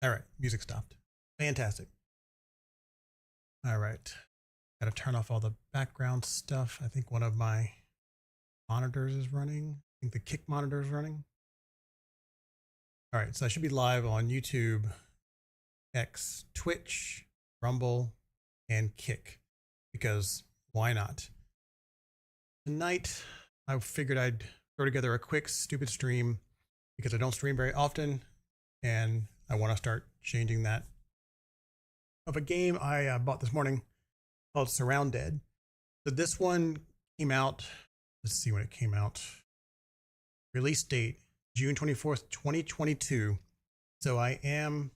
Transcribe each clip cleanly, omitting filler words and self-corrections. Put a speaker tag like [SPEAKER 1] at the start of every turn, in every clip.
[SPEAKER 1] All right, music stopped. Fantastic. All right. Got to turn off all the background stuff. I think one of my monitors is running. I think the Kick monitor is running. All right, so I should be live on YouTube, X, Twitch, Rumble, and Kick, because why not? Tonight, I figured I'd throw together a quick, stupid stream because I don't stream very often, and I want to start changing that. Of a game I bought this morning called SurrounDead. So this one came out, let's see when it came out. Release date, June 24th, 2022. So I am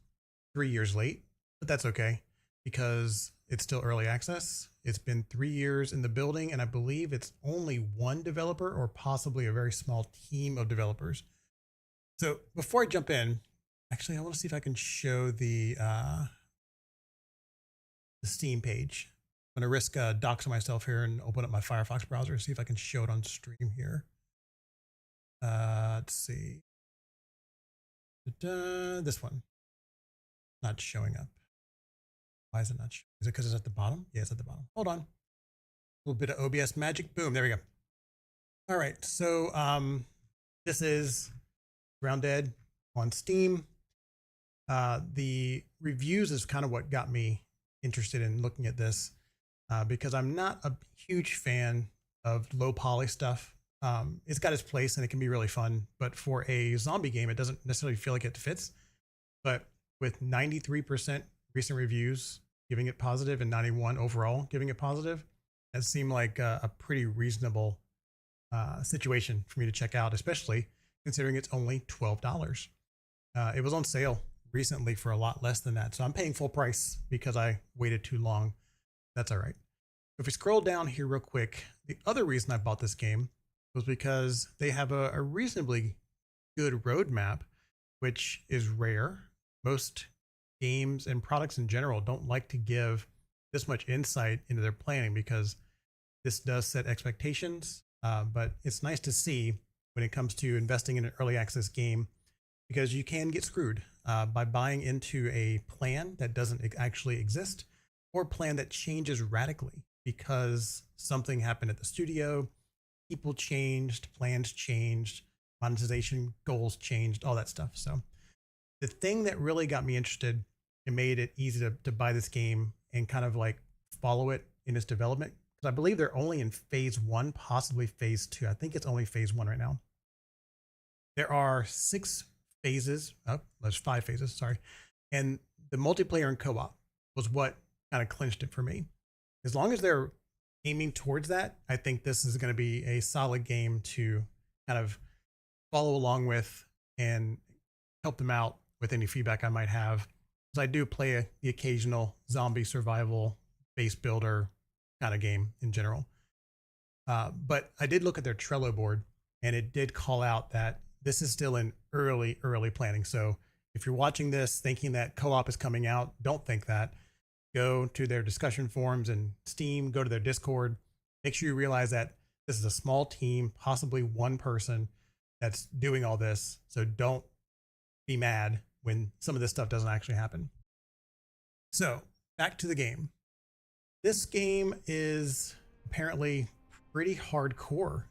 [SPEAKER 1] 3 years late, but that's okay because it's still early access. It's been 3 years in the building, and I believe it's only one developer or possibly a very small team of developers. So before I jump in, actually, I want to see if I can show the Steam page. I'm going to risk doxing myself here and open up my Firefox browser and see if I can show it on stream here. Let's see. This one. Not showing up. Why is it not showing? Is it because it's at the bottom? Yeah, it's at the bottom. Hold on. A little bit of OBS magic. Boom, there we go. All right, so this is SurrounDead on Steam. The reviews is kind of what got me interested in looking at this because I'm not a huge fan of low poly stuff. It's got its place and it can be really fun, but for a zombie game, it doesn't necessarily feel like it fits. But with 93% recent reviews giving it positive and 91 overall giving it positive, that seemed like a pretty reasonable situation for me to check out, especially considering it's only $12. It was on sale recently for a lot less than that. So I'm paying full price because I waited too long. That's all right. If we scroll down here real quick, the other reason I bought this game was because they have a reasonably good roadmap, which is rare. Most games and products in general don't like to give this much insight into their planning because this does set expectations. But it's nice to see when it comes to investing in an early access game, because you can get screwed by buying into a plan that doesn't actually exist, or a plan that changes radically because something happened at the studio, people changed, plans changed, monetization goals changed, all that stuff. So the thing that really got me interested and made it easy to buy this game and kind of like follow it in its development, because I believe they're only in phase 1, possibly phase 2. I think it's only phase 1 right now. There are 6 phases. Oh, there's 5 phases, sorry. And the multiplayer and co-op was what kind of clinched it for me. As long as they're aiming towards that, I think this is going to be a solid game to kind of follow along with and help them out with any feedback I might have. Because I do play the occasional zombie survival base builder kind of game in general. But I did look at their Trello board, and it did call out that this is still in early planning. So if you're watching this thinking that co-op is coming out, don't think that. Go to their discussion forums and Steam, go to their Discord. Make sure you realize that this is a small team, possibly one person that's doing all this. So don't be mad when some of this stuff doesn't actually happen. So back to the game. This game is apparently pretty hardcore,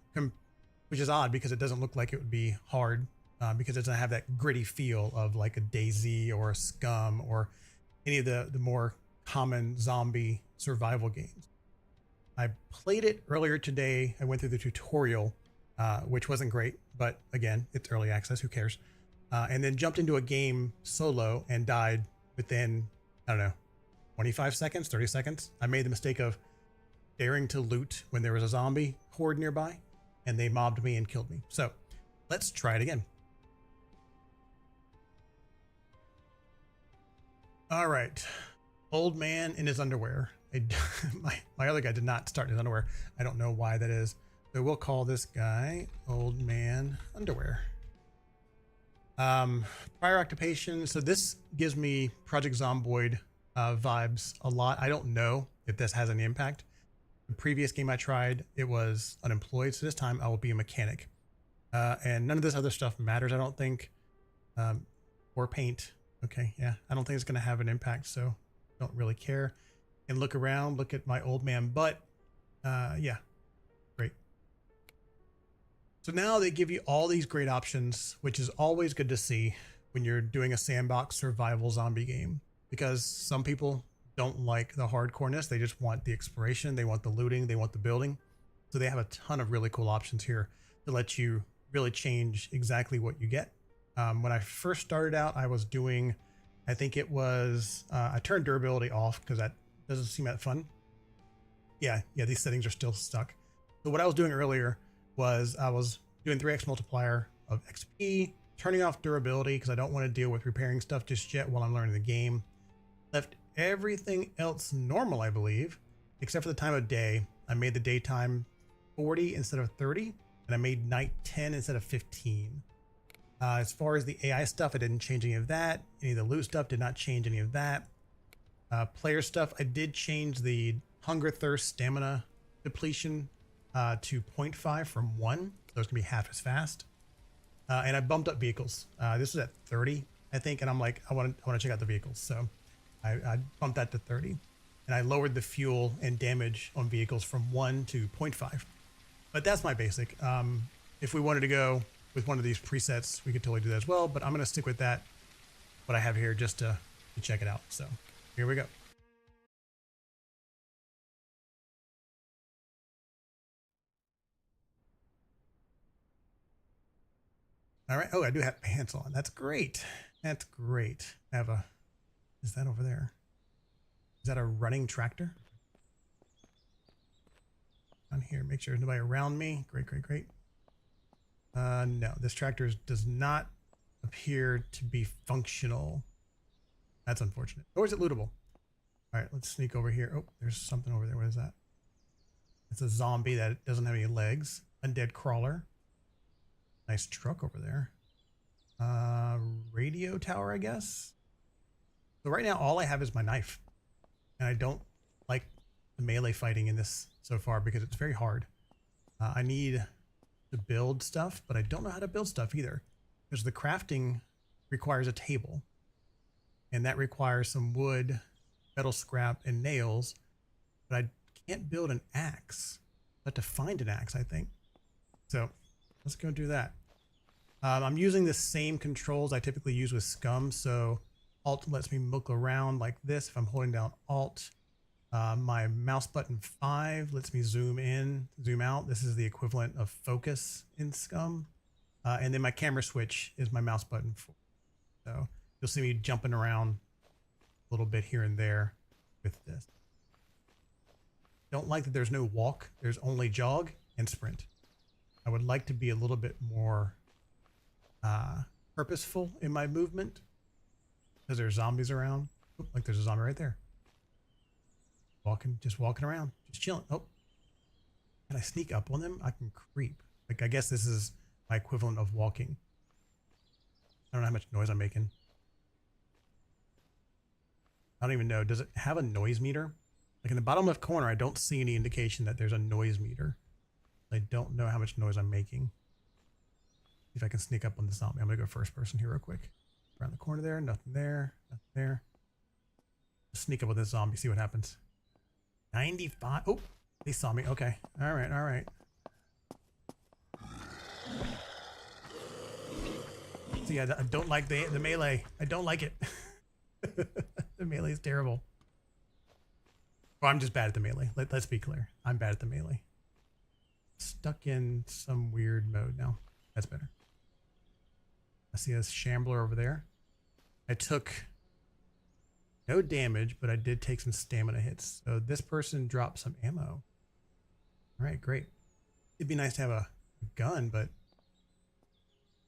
[SPEAKER 1] which is odd because it doesn't look like it would be hard because it doesn't have that gritty feel of like a DayZ or a Scum or any of the more common zombie survival games. I played it earlier today. I went through the tutorial, which wasn't great, but again, it's early access, who cares? And then jumped into a game solo and died within, I don't know, 25 seconds, 30 seconds. I made the mistake of daring to loot when there was a zombie horde nearby, and they mobbed me and killed me. So let's try it again. All right. Old man in his underwear. My other guy did not start in his underwear. I don't know why that is. So we'll call this guy Old Man Underwear. Prior occupation. So this gives me Project Zomboid vibes a lot. I don't know if this has any impact. The previous game I tried, it was unemployed. So this time I will be a mechanic. And none of this other stuff matters, I don't think. Or paint. Okay, yeah, I don't think it's going to have an impact, so don't really care. And look around, look at my old man butt. Yeah, great. So now they give you all these great options, which is always good to see when you're doing a sandbox survival zombie game, because some people don't like the hardcoreness. They just want the exploration, they want the looting, they want the building. So they have a ton of really cool options here to let you really change exactly what you get. When I first started out, I was doing, I think it was, I turned durability off because that doesn't seem that fun. Yeah, these settings are still stuck. So what I was doing earlier was I was doing 3x multiplier of XP, turning off durability because I don't want to deal with repairing stuff just yet while I'm learning the game. Left everything else normal, I believe, except for the time of day. I made the daytime 40 instead of 30, and I made night 10 instead of 15. As far as the AI stuff, I didn't change any of that. Any of the loot stuff did not change any of that. Player stuff, I did change the hunger, thirst, stamina depletion to 0.5 from 1. So it's going to be half as fast. And I bumped up vehicles. This was at 30, I think. And I'm like, I want to check out the vehicles. So I bumped that to 30. And I lowered the fuel and damage on vehicles from 1 to 0.5. But that's my basic. If we wanted to go with one of these presets, we could totally do that as well. But I'm going to stick with that, what I have here, just to check it out. So here we go. All right. Oh, I do have pants on. That's great. That's great. I have a, is that over there? Is that a running tractor? On here, make sure there's nobody around me. Great, great, great. No, this tractor does not appear to be functional. That's unfortunate. Or is it lootable? All right, let's sneak over here. Oh, there's something over there. What is that? It's a zombie that doesn't have any legs. Undead crawler. Nice truck over there. Radio tower, I guess. So right now, all I have is my knife. And I don't like the melee fighting in this so far because it's very hard. I need to build stuff, but I don't know how to build stuff either. Because the crafting requires a table. And that requires some wood, metal scrap, and nails. But I can't build an axe. I have to find an axe, I think. So let's go do that. I'm using the same controls I typically use with Scum. So Alt lets me look around like this if I'm holding down Alt. My mouse button 5 lets me zoom in, zoom out. This is the equivalent of focus in Scum. And then my camera switch is my mouse button 4. So you'll see me jumping around a little bit here and there with this. Don't like that there's no walk. There's only jog and sprint. I would like to be a little bit more purposeful in my movement because there's zombies around. Oh, like there's a zombie right there. Just walking around, just chilling. Oh, can I sneak up on them? I can creep. Like, I guess this is my equivalent of walking. I don't know how much noise I'm making. I don't even know. Does it have a noise meter? Like in the bottom left corner, I don't see any indication that there's a noise meter. I don't know how much noise I'm making. See if I can sneak up on the zombie. I'm gonna go first person here real quick. Around the corner there, nothing there, nothing there. Sneak up with this zombie, see what happens. 95. Oh, they saw me. Okay. All right. All right. See, I don't like the melee. I don't like it. The melee is terrible. Oh, I'm just bad at the melee. Let's be clear. I'm bad at the melee. Stuck in some weird mode now. That's better. I see a shambler over there. I took no damage, but I did take some stamina hits. So this person dropped some ammo. All right, great. It'd be nice to have a gun, but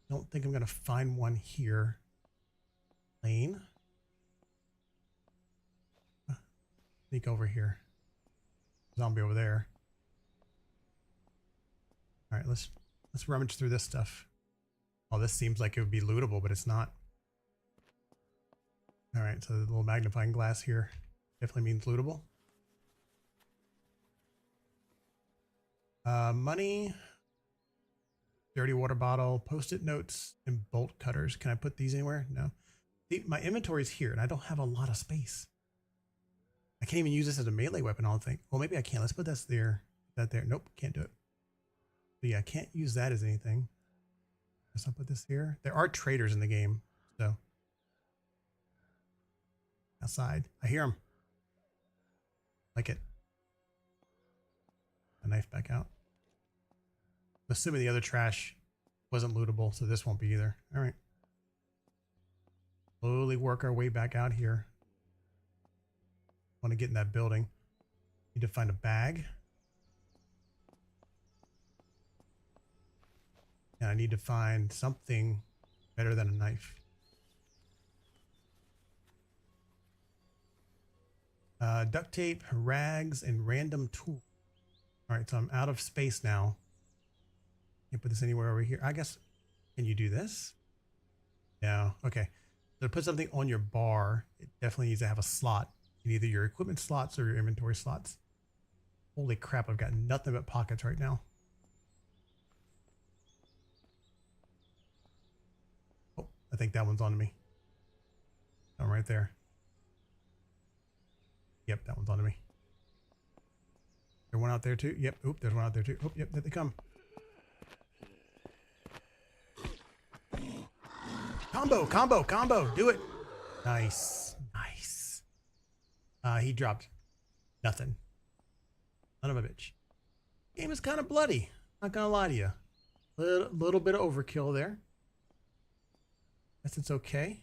[SPEAKER 1] I don't think I'm going to find one here. Lane. Sneak over here. Zombie over there. All right, let's rummage through this stuff. Oh, this seems like it would be lootable, but it's not. All right, so the little magnifying glass here definitely means lootable. Money, dirty water bottle, post-it notes, and bolt cutters. Can I put these anywhere? No. See, my inventory is here, and I don't have a lot of space. I can't even use this as a melee weapon, I don't think. Well, maybe I can. Let's put this there. That there. Nope, can't do it. So yeah, I can't use that as anything. Let's not put this here. There are traders in the game, so. Outside. I hear them. Like it. A knife back out. I'm assuming the other trash wasn't lootable, so this won't be either. All right. Slowly work our way back out here. Want to get in that building. Need to find a bag. And I need to find something better than a knife. Duct tape, rags, and random tools. All right, so I'm out of space now. Can't put this anywhere over here. I guess, can you do this? No, okay. So to put something on your bar, it definitely needs to have a slot in either your equipment slots or your inventory slots. Holy crap, I've got nothing but pockets right now. Oh, I think that one's on me. That one right there. Yep, that one's on me. There's one out there too. Yep, oop, there's one out there too. Oh, yep, there they come. Combo, combo, combo. Do it. Nice. Nice. He dropped nothing. Son of a bitch. Game is kind of bloody. Not gonna lie to you. Little bit of overkill there. Guess it's okay.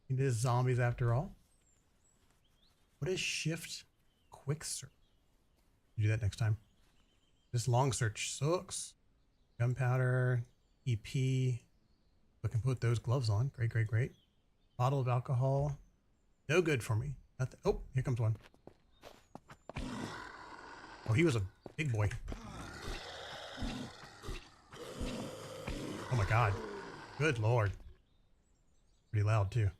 [SPEAKER 1] It is zombies after all. What is shift quick search? Do that next time. This long search sucks. Gunpowder, EP. I can put those gloves on. Great, great, great. Bottle of alcohol. No good for me. Nothing. Oh, here comes one. Oh, he was a big boy. Oh my God. Good Lord. Pretty loud too.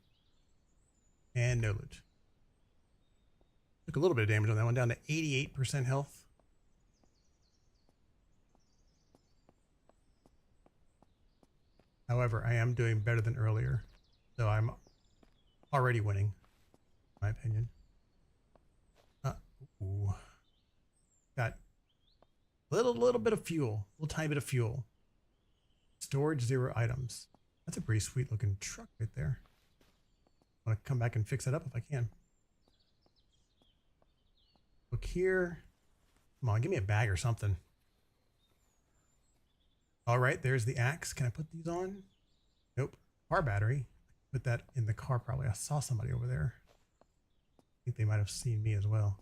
[SPEAKER 1] And no loot. Took a little bit of damage on that one, down to 88% health. However, I am doing better than earlier, so I'm already winning, in my opinion. Ooh. Got a little bit of fuel, little tiny bit of fuel. Storage 0 items. That's a pretty sweet looking truck right there. I want to come back and fix it up if I can. Look here. Come on, give me a bag or something. All right, there's the axe. Can I put these on? Nope. Car battery. Put that in the car probably. I saw somebody over there. I think they might have seen me as well.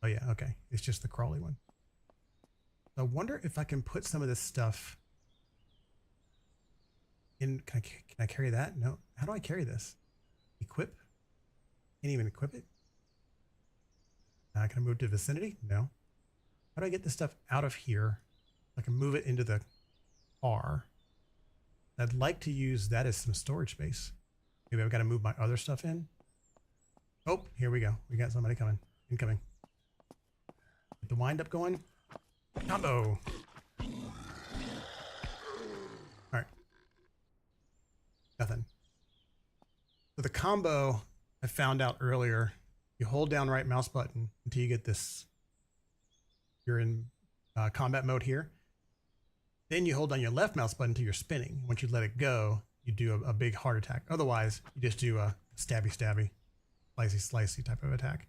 [SPEAKER 1] Oh yeah, okay. It's just the crawly one. I wonder if I can put some of this stuff in. Can I carry that? No. How do I carry this? Equip? Can't even equip it? Can I move to vicinity? No. How do I get this stuff out of here? I can move it into the car. I'd like to use that as some storage space. Maybe I've got to move my other stuff in. Oh, here we go. We got somebody coming. Incoming. Get the wind up going. Combo. All right. Nothing. So the combo I found out earlier, you hold down right mouse button until you get this. You're in combat mode here. Then you hold down your left mouse button until you're spinning. Once you let it go, you do a big heart attack. Otherwise, you just do a stabby, slicey, slicey type of attack.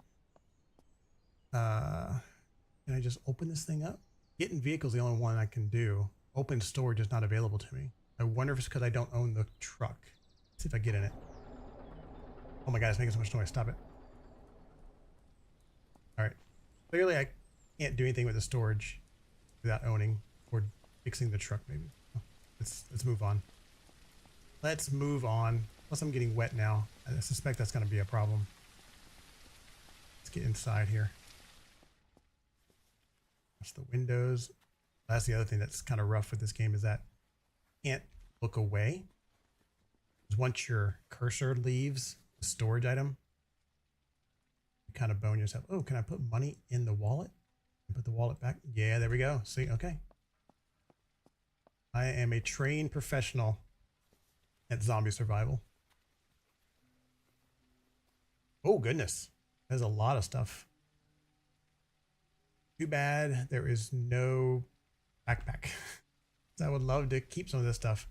[SPEAKER 1] Can I just open this thing up? Get in vehicle is the only one I can do. Open storage is not available to me. I wonder if it's because I don't own the truck. Let's see if I get in it. Oh my God, it's making so much noise. Stop it. All right. Clearly, I can't do anything with the storage without owning or fixing the truck, maybe. Let's move on. Let's move on. Plus, I'm getting wet now. I suspect that's going to be a problem. Let's get inside here. That's the windows. That's the other thing that's kind of rough with this game is that you can't look away. Because once your cursor leaves the storage item, you kind of bone yourself. Oh, can I put money in the wallet? Put the wallet back. Yeah, there we go. See, okay. I am a trained professional at zombie survival. Oh, goodness. There's a lot of stuff. Too bad there is no backpack. I would love to keep some of this stuff.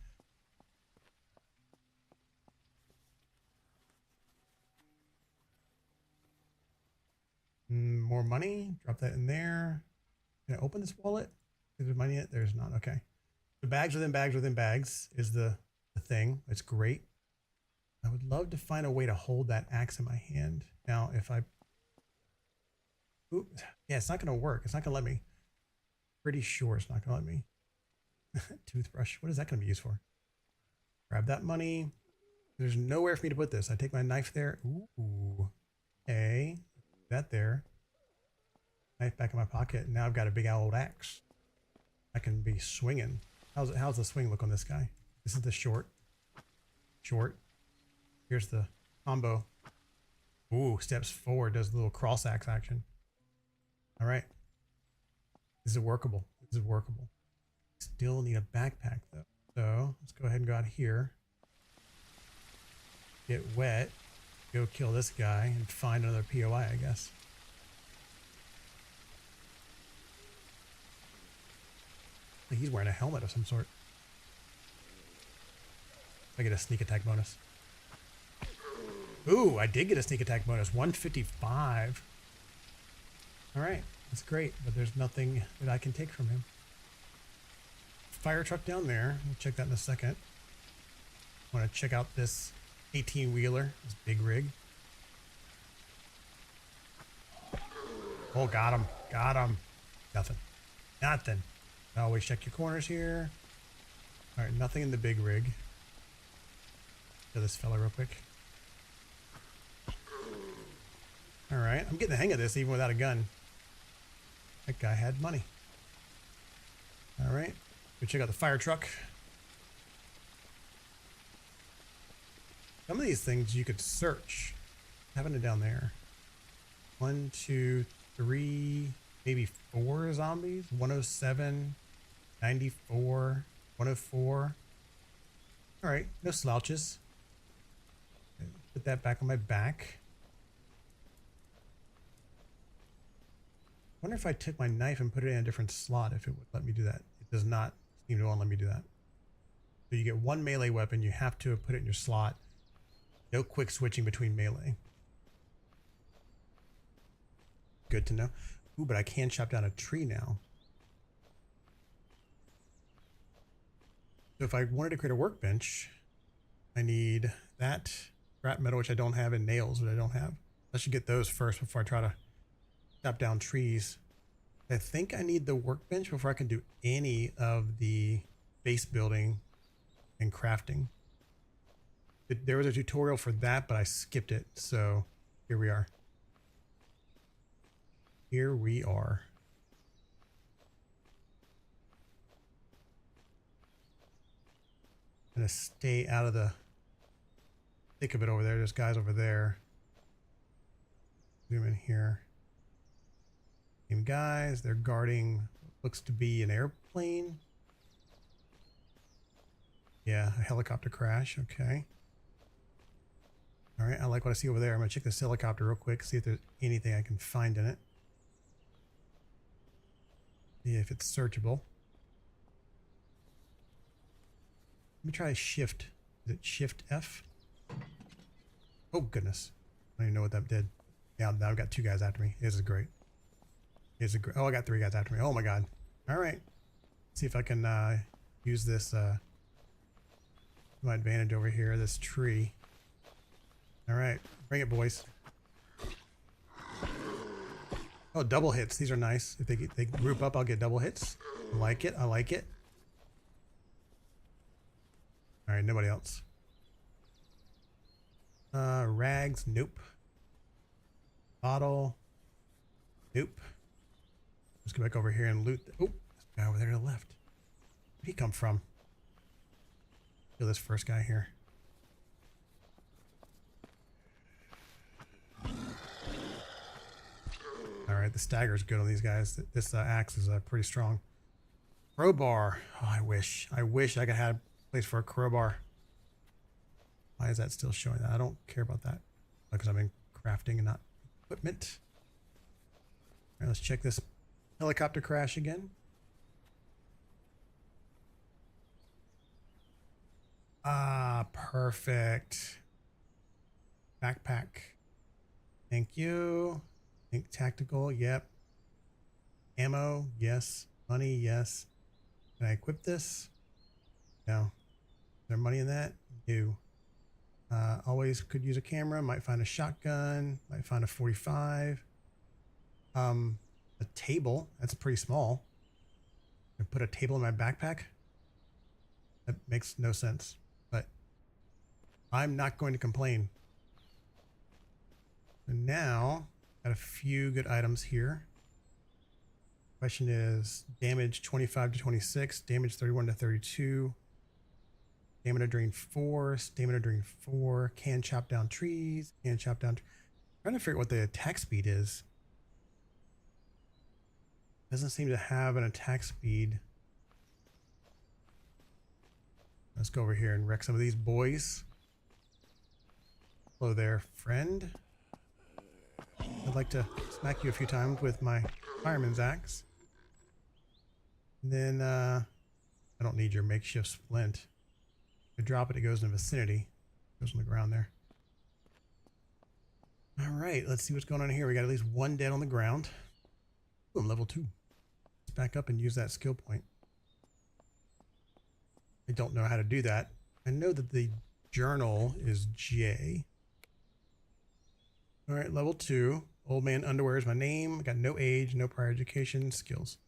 [SPEAKER 1] More money. Drop that in there. Can I open this wallet? Is there money in it? There's not. Okay. The bags within bags within bags is the thing. It's great. I would love to find a way to hold that axe in my hand. Now, if I... Ooh, yeah, it's not going to work. It's not going to let me. Pretty sure it's not going to let me. Toothbrush. What is that going to be used for? Grab that money. There's nowhere for me to put this. I take my knife there. Ooh. Okay. That there. Knife back in my pocket. Now I've got a big old axe. I can be swinging. How's the swing look on this guy? This is the short. Short. Here's the combo. Ooh, steps forward. Does a little cross axe action. All right. This is workable. This is workable. Still need a backpack though. So let's go ahead and go out here. Get wet. Go kill this guy and find another POI, I guess. He's wearing a helmet of some sort. I get a sneak attack bonus. Ooh, I did get a sneak attack bonus. 155. All right, that's great, but there's nothing that I can take from him. Fire truck down there. We'll check that in a second. I want to check out this 18-wheeler, this big rig. Oh, got him. Got him. Nothing. Nothing. Always check your corners here. All right, nothing in the big rig. Kill this fella real quick. All right, I'm getting the hang of this even without a gun. That guy had money. All right, go check out the fire truck. Some of these things you could search. Having it down there. 1, 2, 3, maybe 4 zombies. 107, 94, 104. All right, no slouches. Put that back on my back. I wonder if I took my knife and put it in a different slot, if it would let me do that. It does not seem to want to let me do that. So you get one melee weapon, you have to put it in your slot. No quick switching between melee. Good to know. Ooh, but I can chop down a tree now. So if I wanted to create a workbench, I need that scrap metal, which I don't have, and nails, which I don't have. I should get those first before I try to chop down trees. I think I need the workbench before I can do any of the base building and crafting. There was a tutorial for that, but I skipped it. So here we are. Here we are. I'm gonna stay out of the thick of it over there. There's guys over there. Zoom in here. Same guys. They're guarding what looks to be an airplane. Yeah, a helicopter crash. Okay. All right, I like what I see over there. I'm gonna check this helicopter real quick, see if there's anything I can find in it. See if it's searchable. Let me try shift. Is it shift F? Oh goodness. I don't even know what that did. Yeah, now I've got 2 guys after me. This is great. This is great. Oh, I got 3 guys after me. Oh my God. All right. Let's see if I can use this to my advantage over here, this tree. All right, bring it, boys. Oh, double hits. These are nice. If they group up, I'll get double hits. I like it. I like it. All right, nobody else. Rags. Nope. Bottle. Nope. Let's go back over here and loot. Oh, this guy over there to the left. Where'd he come from? Kill this first guy here. All right, the stagger's good on these guys. This axe is pretty strong. Crowbar. Oh, I wish I could have a place for a crowbar. Why is that still showing that? I don't care about that because I'm in crafting and not equipment. All right, let's check this helicopter crash again. Ah, perfect. Backpack. Thank you. Think tactical. Yep. Ammo. Yes. Money. Yes. Can I equip this? No. Is there money in that? No. Always could use a camera. Might find a shotgun. Might find a 45. A table. That's pretty small. I put a table in my backpack. That makes no sense. But I'm not going to complain. So now, got a few good items here. Question is damage 25 to 26, damage 31 to 32, stamina drain 4, stamina drain 4, can chop down trees, can chop down. Trying to figure out what the attack speed is. Doesn't seem to have an attack speed. Let's go over here and wreck some of these boys. Hello there, friend. I'd like to smack you a few times with my fireman's axe. And then, I don't need your makeshift splint. If I drop it, it goes in the vicinity. It goes on the ground there. All right, let's see what's going on here. We got at least one dead on the ground. Ooh, I'm level 2. Let's back up and use that skill point. I don't know how to do that. I know that the journal is J. All right, level 2. Old man underwear is my name. I got no age, no prior education, skills.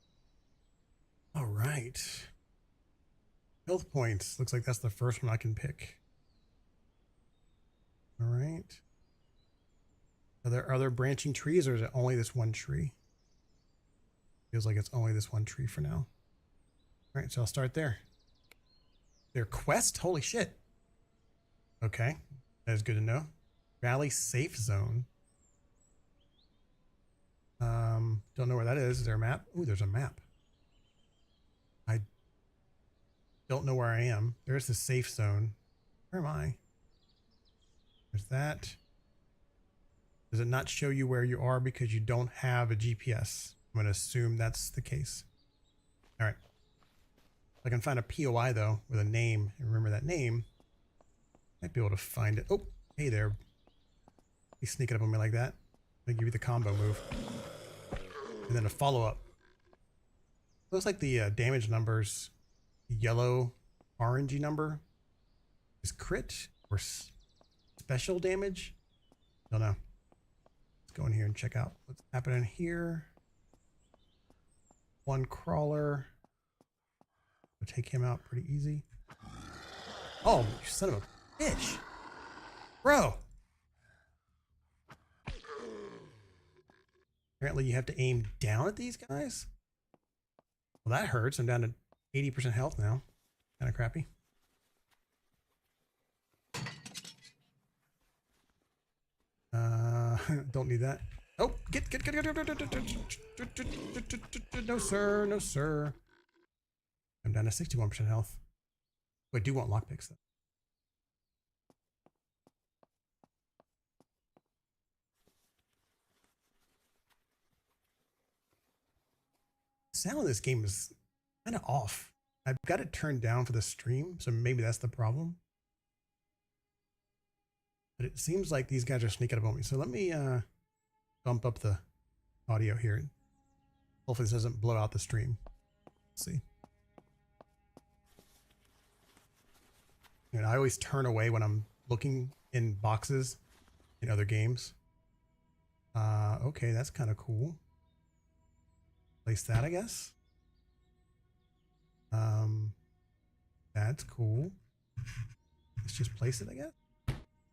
[SPEAKER 1] All right. Health points. Looks like that's the first one I can pick. All right. Are there other branching trees, or is it only this one tree? Feels like it's only this one tree for now. All right, so I'll start there. Their quest? Holy shit. Okay, that is good to know. Valley safe zone. Don't know where that is. Is there a map? Ooh, there's a map. I don't know where I am. There's the safe zone. Where am I? There's that. Does it not show you where you are because you don't have a GPS? I'm going to assume that's the case. All right. I can find a POI though with a name and remember that name. Might be able to find it. Oh, hey there. He's sneaking up on me like that. I'll give you the combo move. And then a follow-up. Looks like the damage numbers, yellow, orangey number is crit or special damage. Don't know. Let's go in here and check out what's happening here. One crawler. We'll take him out pretty easy. Oh, you son of a bitch. Bro. Apparently you have to aim down at these guys. Well, that hurts. I'm down to 80% health now. Kind of crappy. Don't need that. Oh, get. No, sir. No, sir. I'm down to 61% health. Oh, I do want lockpicks though. Sound of this game is kind of off. I've got it turned down for the stream, so maybe that's the problem. But it seems like these guys are sneaking up on me. So let me bump up the audio here. Hopefully this doesn't blow out the stream. Let's see. And I always turn away when I'm looking in boxes in other games. Okay, that's kind of cool. Place that, I guess. That's cool. Let's just place it, I guess.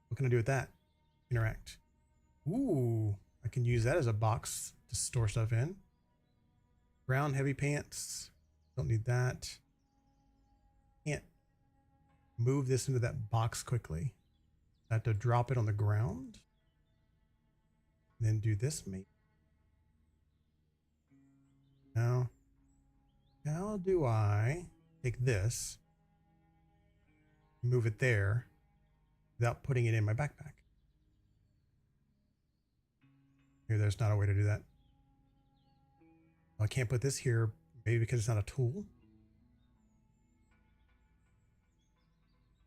[SPEAKER 1] What can I do with that? Interact. Ooh, I can use that as a box to store stuff in. Brown heavy pants. Don't need that. Can't move this into that box quickly. I have to drop it on the ground. And then do this maybe. Now, how do I take this, move it there without putting it in my backpack? Maybe there's not a way to do that. Well, I can't put this here, maybe because it's not a tool.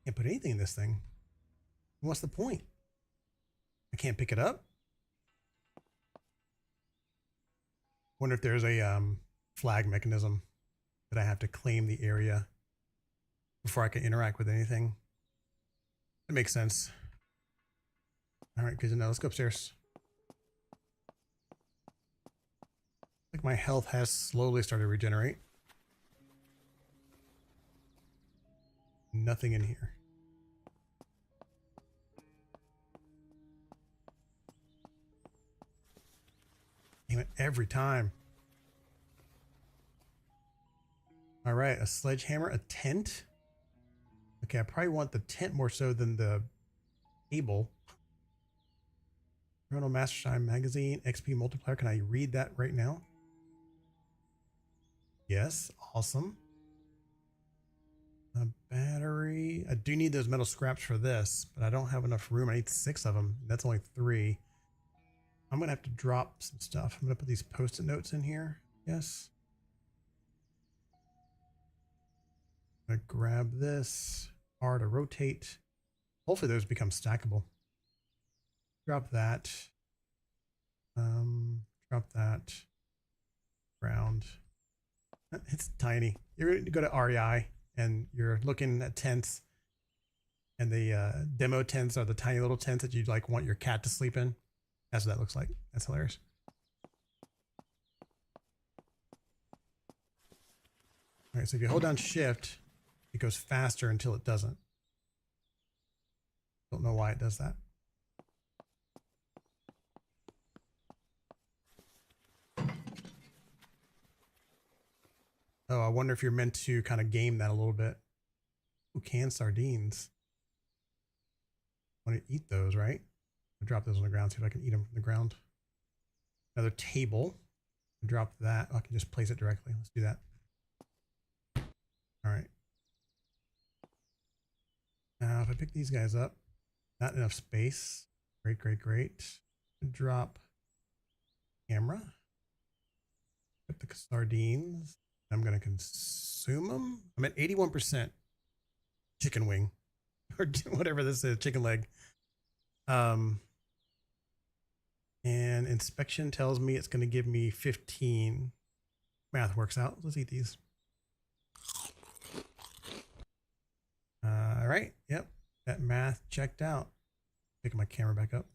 [SPEAKER 1] Can't put anything in this thing. What's the point? I can't pick it up. Wonder if there's a flag mechanism that I have to claim the area before I can interact with anything. That makes sense. All right, good to know. Let's go upstairs. Like my health has slowly started to regenerate. Nothing in here. Damn it, every time. All right, a sledgehammer, a tent. Okay, I probably want the tent more so than the table. Ronald Mastershine magazine, XP multiplier. Can I read that right now? Yes, awesome. A battery. I do need those metal scraps for this, but I don't have enough room. I need 6 of them. That's only 3. I'm going to have to drop some stuff. I'm going to put these post-it notes in here. Yes. I'm going to grab this. R to rotate. Hopefully those become stackable. Drop that. Drop that. Round. It's tiny. You're going to go to REI and you're looking at tents. And the demo tents are the tiny little tents that you'd like want your cat to sleep in. That's what that looks like. That's hilarious. All right, so if you hold down shift, it goes faster until it doesn't. Don't know why it does that. Oh, I wonder if you're meant to kind of game that a little bit. Ooh, canned sardines. I want to eat those, right? I'll drop those on the ground, see if I can eat them from the ground. Another table. Drop that. I can just place it directly. Let's do that. All right. Now, if I pick these guys up, not enough space. Great, great, great. Drop camera. Put the sardines. I'm going to consume them. I'm at 81% chicken wing or whatever this is, chicken leg. And inspection tells me it's going to give me 15. Math works out. Let's eat these. All right. Yep. That math checked out. Pick my camera back up.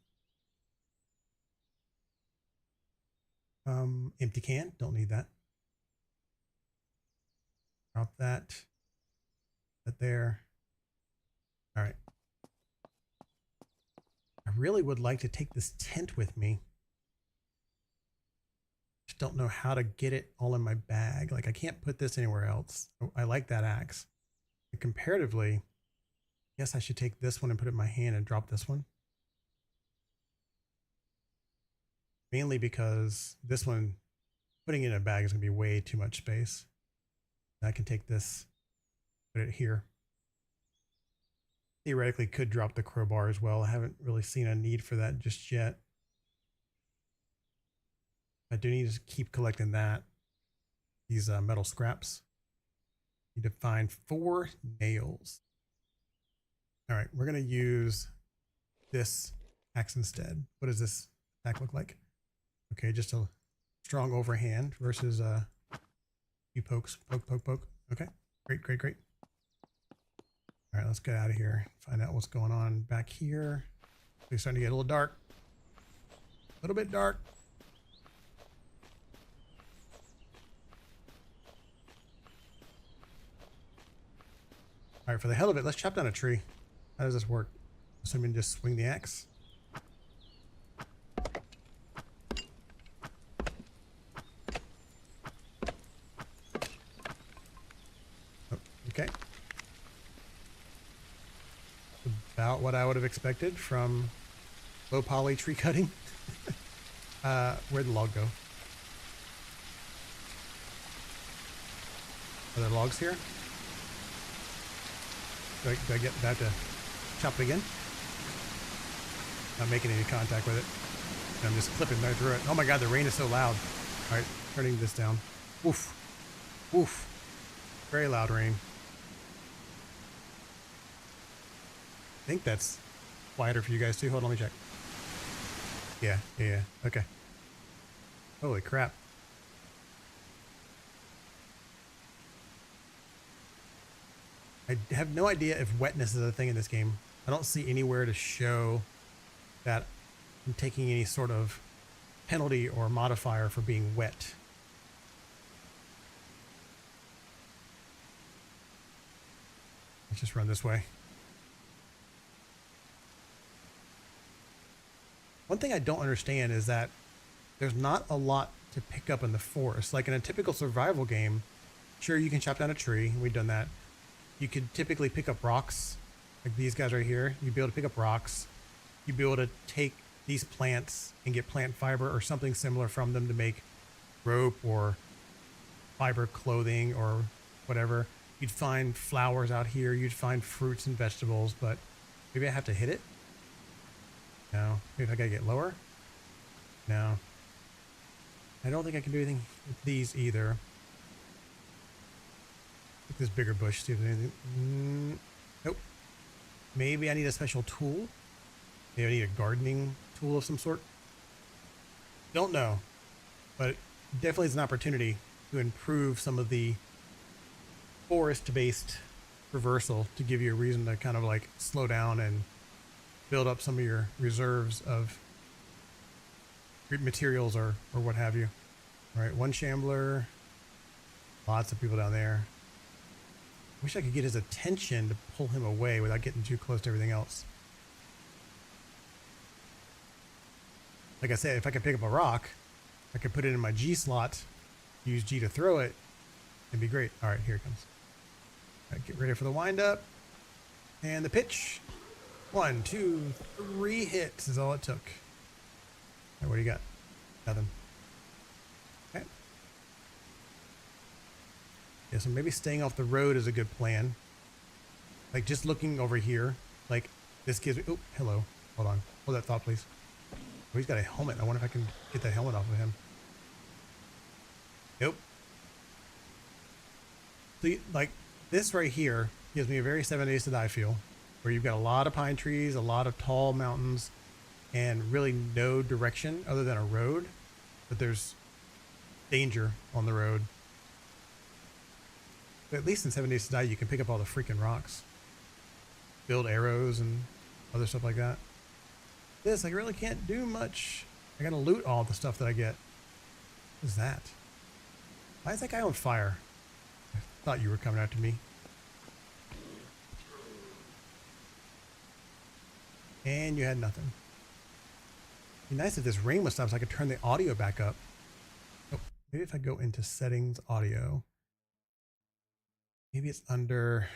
[SPEAKER 1] Empty can. Don't need that. Drop that. That there. All right. I really would like to take this tent with me. Just don't know how to get it all in my bag. Like I can't put this anywhere else. I like that axe. And comparatively, I guess I should take this one and put it in my hand and drop this one. Mainly because this one, putting it in a bag is going to be way too much space. And I can take this, put it here. Theoretically could drop the crowbar as well. I haven't really seen a need for that just yet. I do need to keep collecting that. These metal scraps. Need to find 4 nails. All right, we're going to use this axe instead. What does this attack look like? Okay, just a strong overhand versus a few pokes. Poke, poke, poke. Okay, great, great, great. All right, let's get out of here. Find out what's going on back here. It's starting to get a little dark. A little bit dark. All right, for the hell of it, let's chop down a tree. How does this work? Assuming just swing the axe. Oh, okay. About what I would have expected from low poly tree cutting. Where'd the log go? Are there logs here? Do I get that to chop it again? Not making any contact with it. And I'm just clipping right through it. Oh my god, the rain is so loud. All right, turning this down. Oof. Oof. Very loud rain. I think that's quieter for you guys too. Hold on, let me check. Yeah. Okay. Holy crap. I have no idea if wetness is a thing in this game. I don't see anywhere to show that I'm taking any sort of penalty or modifier for being wet. Let's just run this way. One thing I don't understand is that there's not a lot to pick up in the forest. Like in a typical survival game, sure, you can chop down a tree. We've done that. You could typically pick up rocks, like these guys right here. You'd be able to pick up rocks. You'd be able to take these plants and get plant fiber or something similar from them to make rope or fiber clothing or whatever. You'd find flowers out here. You'd find fruits and vegetables, but maybe I have to hit it. No. Maybe I gotta get lower. No. I don't think I can do anything with these either. Pick this bigger bush, see if there's anything. Nope. Maybe I need a special tool. Maybe I need a gardening tool of some sort. Don't know. But it definitely is an opportunity to improve some of the forest-based reversal to give you a reason to kind of like slow down and build up some of your reserves of materials or what have you. All right, one shambler. Lots of people down there. Wish I could get his attention to pull him away without getting too close to everything else. Like I said, if I could pick up a rock, I could put it in my G slot, use G to throw it, it'd be great. All right, here it comes. All right, get ready for the wind up and the pitch. 1, 2, 3 hits is all it took. All right, what do you got? Nothing. Okay. Yeah, so maybe staying off the road is a good plan. Like just looking over here, like this gives me, oh, hello. Hold on. Hold that thought, please. Oh, he's got a helmet. I wonder if I can get that helmet off of him. Nope. See, like this right here gives me a very 7 Days to Die feel, where you've got a lot of pine trees, a lot of tall mountains, and really no direction other than a road, but there's danger on the road. But at least in 7 Days to Die, you can pick up all the freaking rocks, build arrows and other stuff like that. This, I really can't do much. I gotta loot all the stuff that I get. What is that? Why is that guy on fire? I thought you were coming after me. And you had nothing. It'd be nice if this rain would stop so I could turn the audio back up. Oh, maybe if I go into settings, audio. Maybe it's under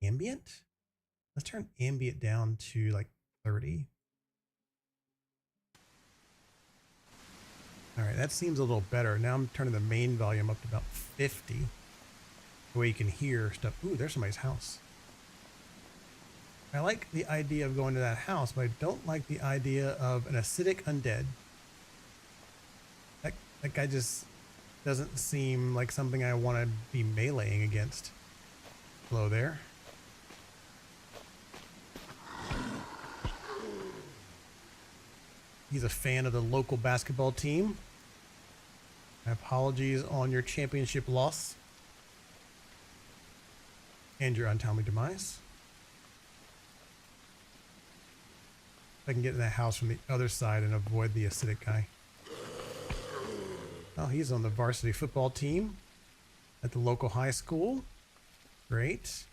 [SPEAKER 1] ambient. Let's turn ambient down to like 30. All right, that seems a little better. Now I'm turning the main volume up to about 50. The way you can hear stuff. Ooh, there's somebody's house. I like the idea of going to that house, but I don't like the idea of an acidic undead. That guy just doesn't seem like something I want to be meleeing against. Hello there. He's a fan of the local basketball team. My apologies on your championship loss and your untimely demise. I can get in that house from the other side and avoid the acidic guy. Oh, he's on the varsity football team at the local high school. Great.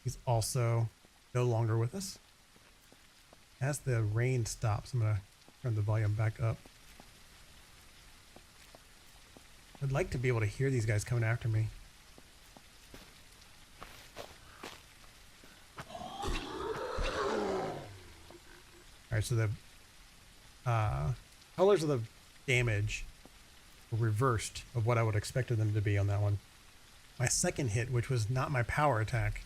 [SPEAKER 1] He's also no longer with us. As the rain stops, I'm going to turn the volume back up. I'd like to be able to hear these guys coming after me. Alright, so the colors of the damage were reversed of what I would have expected them to be on that one. My second hit, which was not my power attack,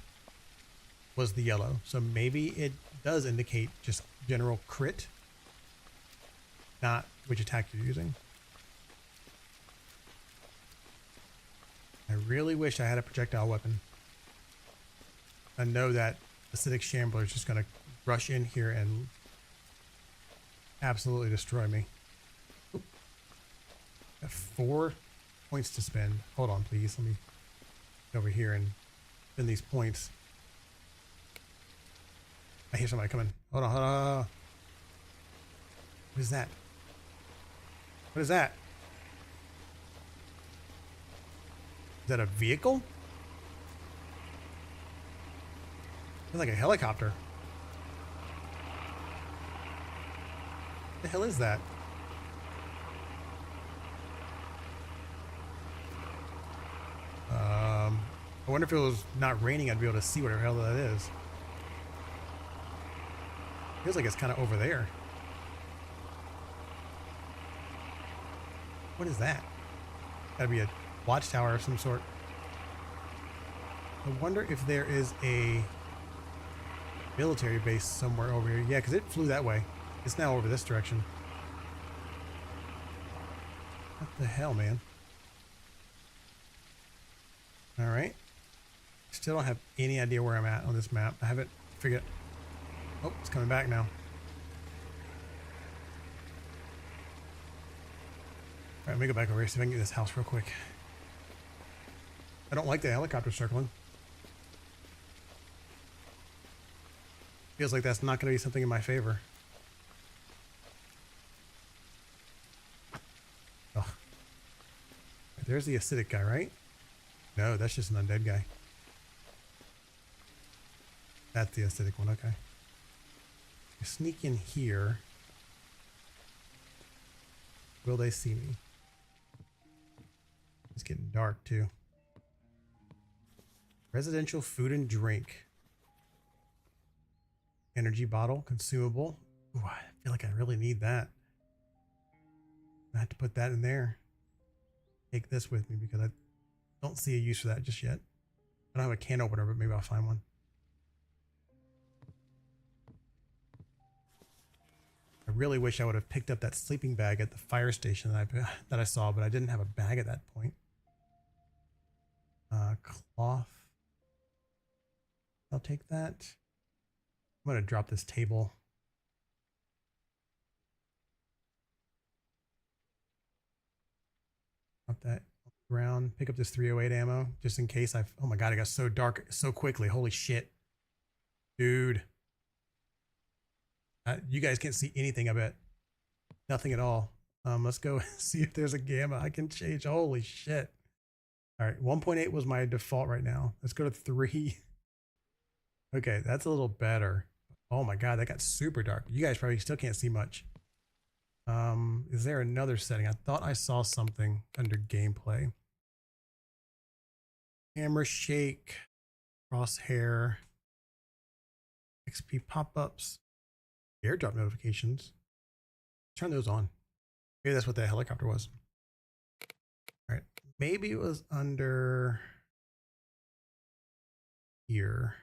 [SPEAKER 1] was the yellow. So maybe it does indicate just general crit. not which attack you're using. I really wish I had a projectile weapon. I know that acidic shambler is just going to rush in here and absolutely destroy me. Oop. Got 4 points to spend. Hold on, please. Let me go over here and spend these points. I hear somebody coming. Hold on, hold on. What is that? What is that? Is that a vehicle? It's like a helicopter. What the hell is that? I wonder if it was not raining, I'd be able to see whatever hell that is. Feels like it's kind of over there. What is that? Gotta be a watchtower of some sort. I wonder if there is a military base somewhere over here. Yeah, because it flew that way. It's now over this direction. What the hell, man? All right. Still don't have any idea where I'm at on this map. I haven't figured. Oh, it's coming back now. All right, let me go back over here, see if I can get this house real quick. I don't like the helicopter circling. Feels like that's not going to be something in my favor. Oh. There's the acidic guy, right? No, that's just an undead guy. That's the acidic one, okay. I sneak in here. Will they see me? It's getting dark too. Residential food and drink. Energy bottle, consumable. Ooh, I feel like I really need that. I have to put that in there. Take this with me because I don't see a use for that just yet. I don't have a can opener, but maybe I'll find one. I really wish I would have picked up that sleeping bag at the fire station that I saw, but I didn't have a bag at that point. Cloth. I'll take that. I'm going to drop this table. Drop that on the ground. Pick up this 308 ammo just in case I've... Oh my god, it got so dark so quickly. Holy shit. Dude. You guys can't see anything, I bet. Nothing at all. Let's go see if there's a gamma I can change. Holy shit. All right, 1.8 was my default right now. Let's go to 3. Okay, that's a little better. Oh my god, that got super dark. You guys probably still can't see much. Is there another setting? I thought I saw something under gameplay. Camera shake, crosshair, XP pop-ups, airdrop notifications. Turn those on. Maybe that's what that helicopter was. All right, maybe it was under here.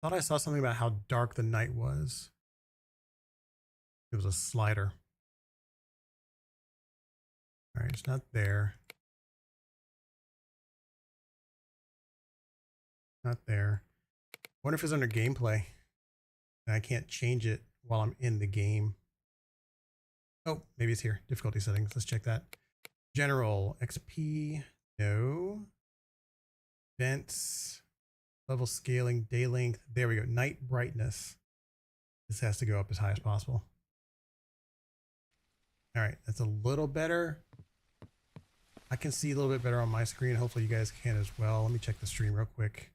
[SPEAKER 1] Thought I saw something about how dark the night was. It was a slider. All right, it's not there. Not there. I wonder if it's under gameplay. And I can't change it while I'm in the game. Oh, maybe it's here. Difficulty settings. Let's check that. General, XP, no. Events, level scaling, day length. There we go. Night brightness. This has to go up as high as possible. All right, that's a little better. I can see a little bit better on my screen. Hopefully you guys can as well. Let me check the stream real quick.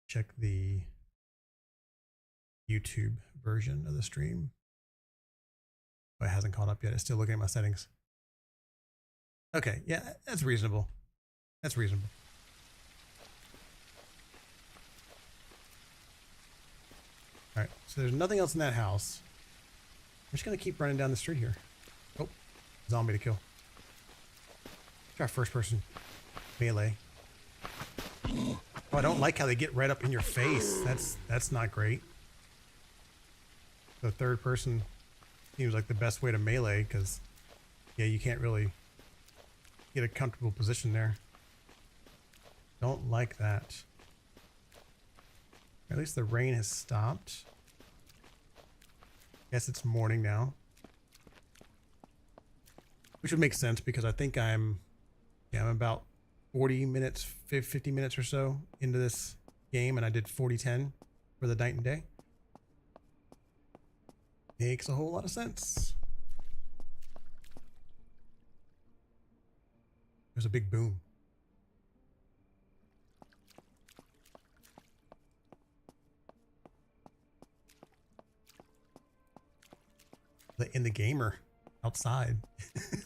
[SPEAKER 1] Check the YouTube version of the stream. Oh, it hasn't caught up yet. It's still looking at my settings. Okay, yeah, that's reasonable. That's reasonable. All right, so there's nothing else in that house. I'm just gonna keep running down the street here. Oh, zombie to kill. Try first person melee. Oh, I don't like how they get right up in your face. That's not great. The third person seems like the best way to melee because, yeah, you can't really get a comfortable position there. Don't like that. At least the rain has stopped. Guess it's morning now. Which would make sense because I think I'm about 40 minutes, 50 minutes or so into this game, and I did 40-10 for the night and day. Makes a whole lot of sense. There's a big boom. In the gamer outside.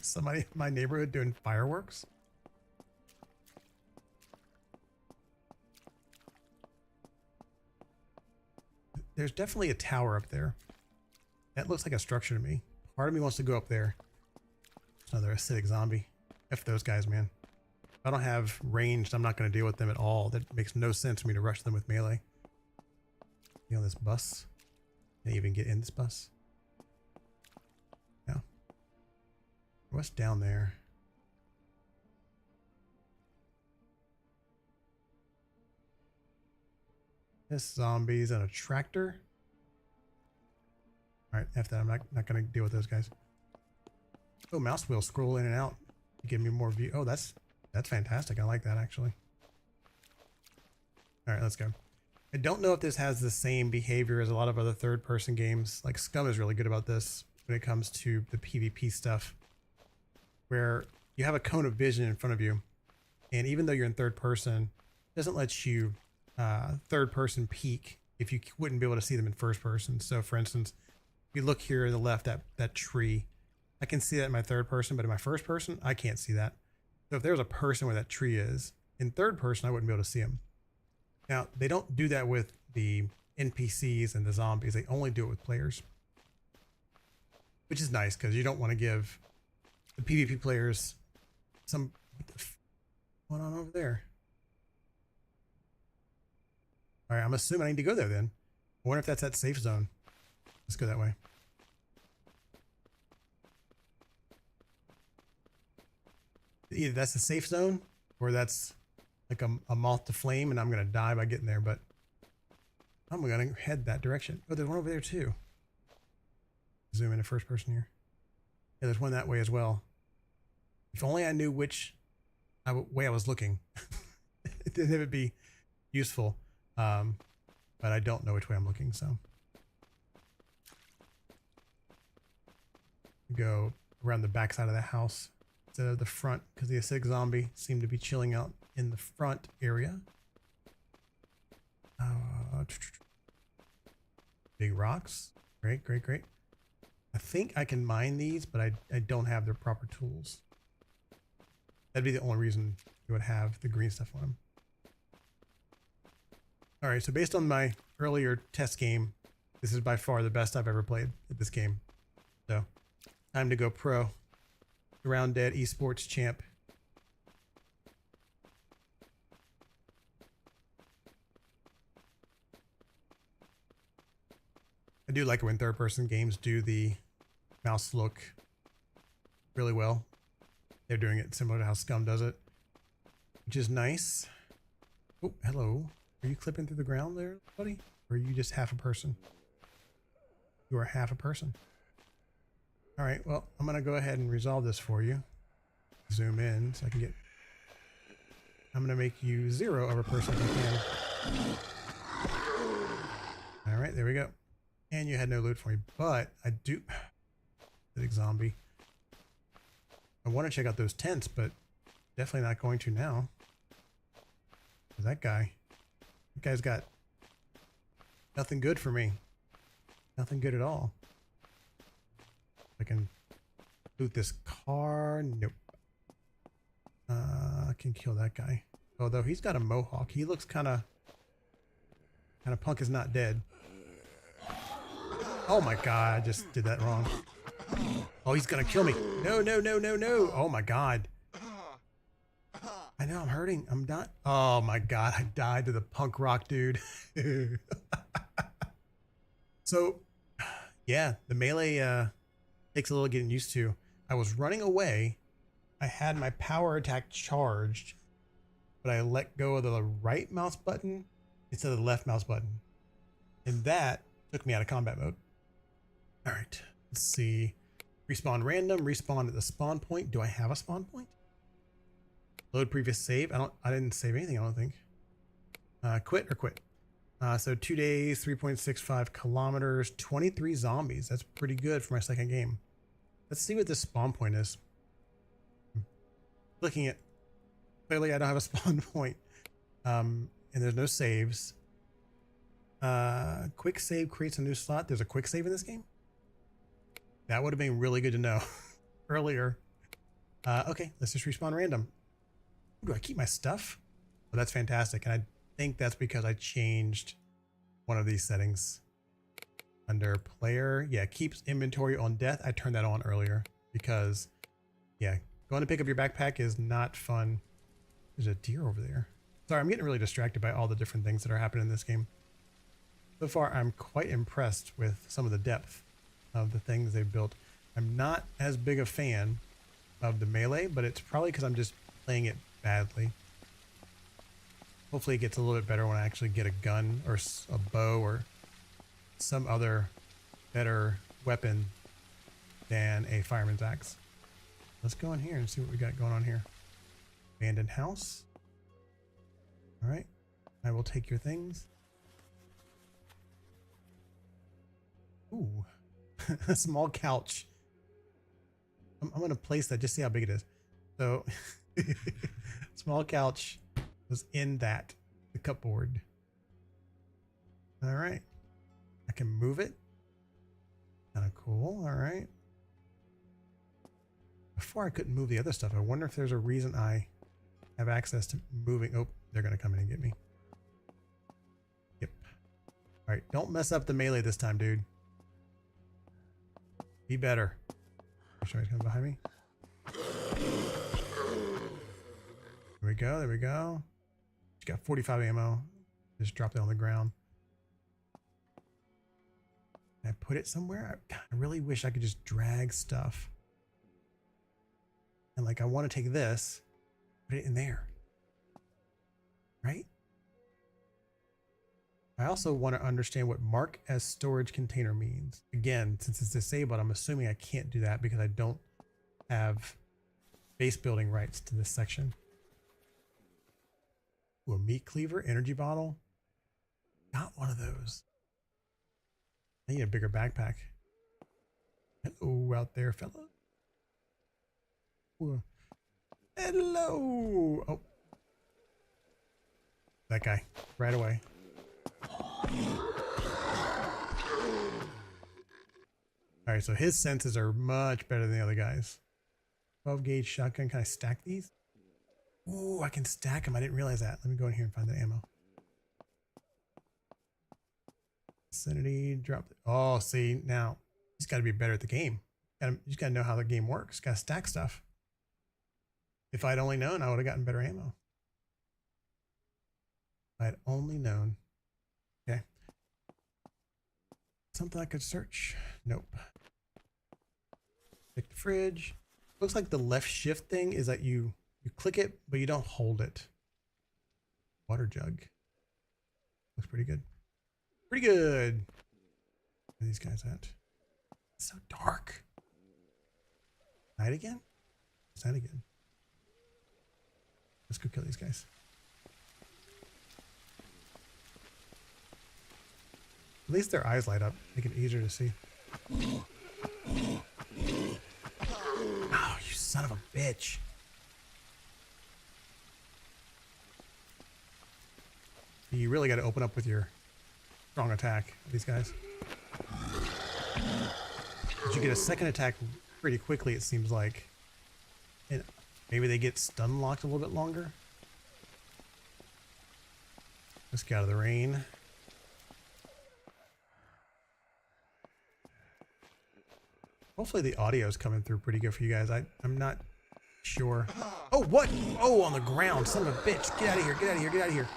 [SPEAKER 1] Somebody in my neighborhood doing fireworks. There's definitely a tower up there. That looks like a structure to me. Part of me wants to go up there. Another acidic zombie. F those guys, man. If I don't have ranged, I'm not going to deal with them at all. That makes no sense for me to rush them with melee. You know, this bus. Can I even get in this bus? No. What's down there? This zombie's in a tractor. Alright, after that, I'm not going to deal with those guys. Oh, mouse wheel scroll in and out to give me more view. Oh, that's fantastic. I like that, actually. Alright, let's go. I don't know if this has the same behavior as a lot of other third-person games. Like, Scum is really good about this when it comes to the PvP stuff. Where you have a cone of vision in front of you. And even though you're in third person, it doesn't let you third-person peek if you wouldn't be able to see them in first person. So, for instance, if you look here to the left, that tree, I can see that in my third person, but in my first person, I can't see that. So if there's a person where that tree is, in third person, I wouldn't be able to see them. Now, they don't do that with the NPCs and the zombies. They only do it with players. Which is nice, because you don't want to give the PvP players some... What the f... What's going on over there? Alright, I'm assuming I need to go there then. I wonder if that's that safe zone. Let's go that way. Either that's the safe zone, or that's like a moth to flame, and I'm going to die by getting there, but I'm going to head that direction. Oh, there's one over there too. Zoom into first person here. Yeah, there's one that way as well. If only I knew which way I was looking. It would be useful. But I don't know which way I'm looking, so. Go around the back side of the house instead of the front, because the acidic zombie seemed to be chilling out in the front area. Big rocks. Great, great, great. I think I can mine these, but I don't have the proper tools. That'd be the only reason you would have the green stuff on them. Alright, so based on my earlier test game, this is by far the best I've ever played at this game. So, time to go pro. SurrounDead esports champ. I do like it when third-person games do the mouse look really well. They're doing it similar to how Scum does it, which is nice. Oh, hello. Are you clipping through the ground there, buddy? Or are you just half a person? You are half a person. All right, well, I'm going to go ahead and resolve this for you. Zoom in so I can get... I'm going to make you 0 of a person if I can. All right, there we go. And you had no loot for me, but I do... Big zombie. I want to check out those tents, but definitely not going to now. That guy's got nothing good for me. Nothing good at all. I can loot this car. Nope. I can kill that guy. Although he's got a mohawk. He looks kind of punk is not dead. Oh my god, I just did that wrong. Oh, he's gonna kill me. No, no, no, no, no. Oh my god. I know, I'm hurting. I'm not. Oh my god, I died to the punk rock dude. So, Yeah, the melee takes a little getting used to. I was running away. I had my power attack charged, but I let go of the right mouse button instead of the left mouse button. And that took me out of combat mode. All right, let's see. Respawn random, respawn at the spawn point. Do I have a spawn point? Load previous save. I didn't save anything, I don't think. Quit or quit. So 2 days, 3.65 kilometers, 23 zombies. That's pretty good for my second game. Let's see what this spawn point is. Looking at, clearly I don't have a spawn point. And there's no saves. Quick save creates a new slot. There's a quick save in this game? That would have been really good to know earlier. Okay, let's just respawn random. Do I keep my stuff? Oh, that's fantastic. And I think that's because I changed one of these settings. Under player, yeah, keeps inventory on death. I turned that on earlier because, yeah, going to pick up your backpack is not fun. There's a deer over there. Sorry, I'm getting really distracted by all the different things that are happening in this game. So far, I'm quite impressed with some of the depth of the things they've built. I'm not as big a fan of the melee, but it's probably because I'm just playing it badly. Hopefully it gets a little bit better when I actually get a gun or a bow or some other better weapon than a fireman's axe. Let's go in here and see what we got going on here. Abandoned house. All right, I will take your things. Ooh, a small couch. I'm going to place that, just see how big it is. So, small couch was in that, the cupboard. All right. I can move it. Kind of cool. All right. Before I couldn't move the other stuff. I wonder if there's a reason I have access to moving. Oh, they're going to come in and get me. Yep. All right. Don't mess up the melee this time, dude. Be better. Sorry, he's coming behind me. There we go. There we go. She's got 45 ammo. Just dropped it on the ground. Can I put it somewhere? I really wish I could just drag stuff. And like, I want to take this, put it in there. Right? I also want to understand what mark as storage container means. Again, since it's disabled, I'm assuming I can't do that because I don't have base building rights to this section. Ooh, a meat cleaver, energy bottle. Got one of those. I need a bigger backpack. Hello out there, fella. Ooh. Hello. Oh. That guy. Right away. Alright, so his senses are much better than the other guys. 12 gauge shotgun. Can I stack these? Ooh, I can stack them. I didn't realize that. Let me go in here and find the ammo. Vicinity, drop. Oh, see, now he's got to be better at the game. You just got to know how the game works. Got to stack stuff. If I'd only known, I would have gotten better ammo. If I'd only known. Okay. Something I could search. Nope. Pick the fridge. Looks like the left shift thing is that you click it, but you don't hold it. Water jug. Looks pretty good. Pretty good. Where are these guys at? It's so dark. Night again? It's night again. Let's go kill these guys. At least their eyes light up. Make it easier to see. Oh, you son of a bitch. You really got to open up with your strong attack, these guys. But you get a second attack pretty quickly, it seems like. And maybe they get stun locked a little bit longer. Let's get out of the rain. Hopefully the audio is coming through pretty good for you guys. I'm not sure. Oh, what? Oh, on the ground. Son of a bitch. Get out of here. Get out of here. Get out of here.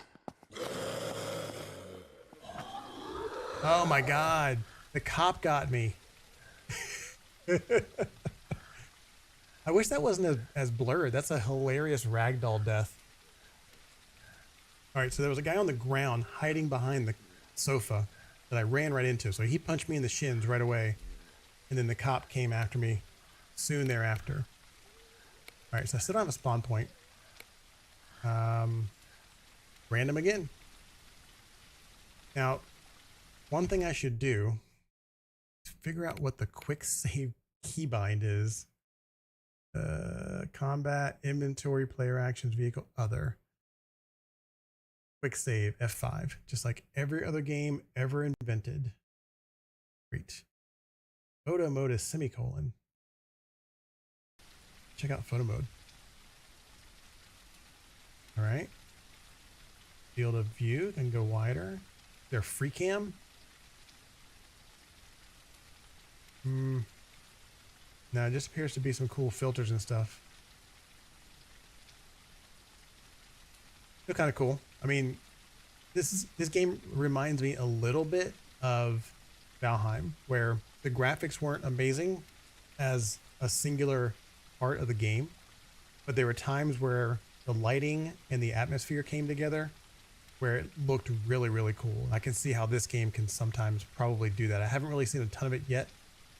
[SPEAKER 1] Oh my God. The cop got me. I wish that wasn't as blurred. That's a hilarious ragdoll death. All right, so there was a guy on the ground hiding behind the sofa that I ran right into. So he punched me in the shins right away. And then the cop came after me soon thereafter. All right, so I still don't have a spawn point. Random again. Now, one thing I should do is figure out what the quick save keybind is. Combat, inventory, player actions, vehicle, other. Quick save, F5, just like every other game ever invented. Great. Photo mode is semicolon. Check out photo mode. All right. Field of view can go wider. They're free cam. No, it just appears to be some cool filters and stuff. They're kind of cool. I mean, this game reminds me a little bit of Valheim, where the graphics weren't amazing as a singular part of the game, but there were times where the lighting and the atmosphere came together where it looked really, really cool. I can see how this game can sometimes probably do that. I haven't really seen a ton of it yet,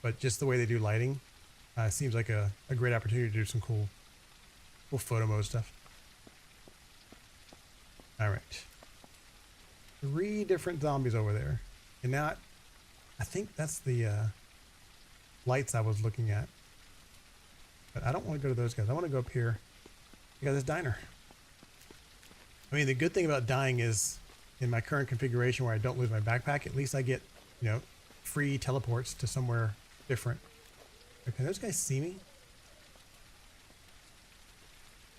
[SPEAKER 1] but just the way they do lighting seems like a great opportunity to do some cool photo mode stuff. All right. 3 different zombies over there. And now I think that's the lights I was looking at. But I don't want to go to those guys. I want to go up here. You got this diner. I mean, the good thing about dying is in my current configuration where I don't lose my backpack, at least I get, you know, free teleports to somewhere different. Okay, those guys see me?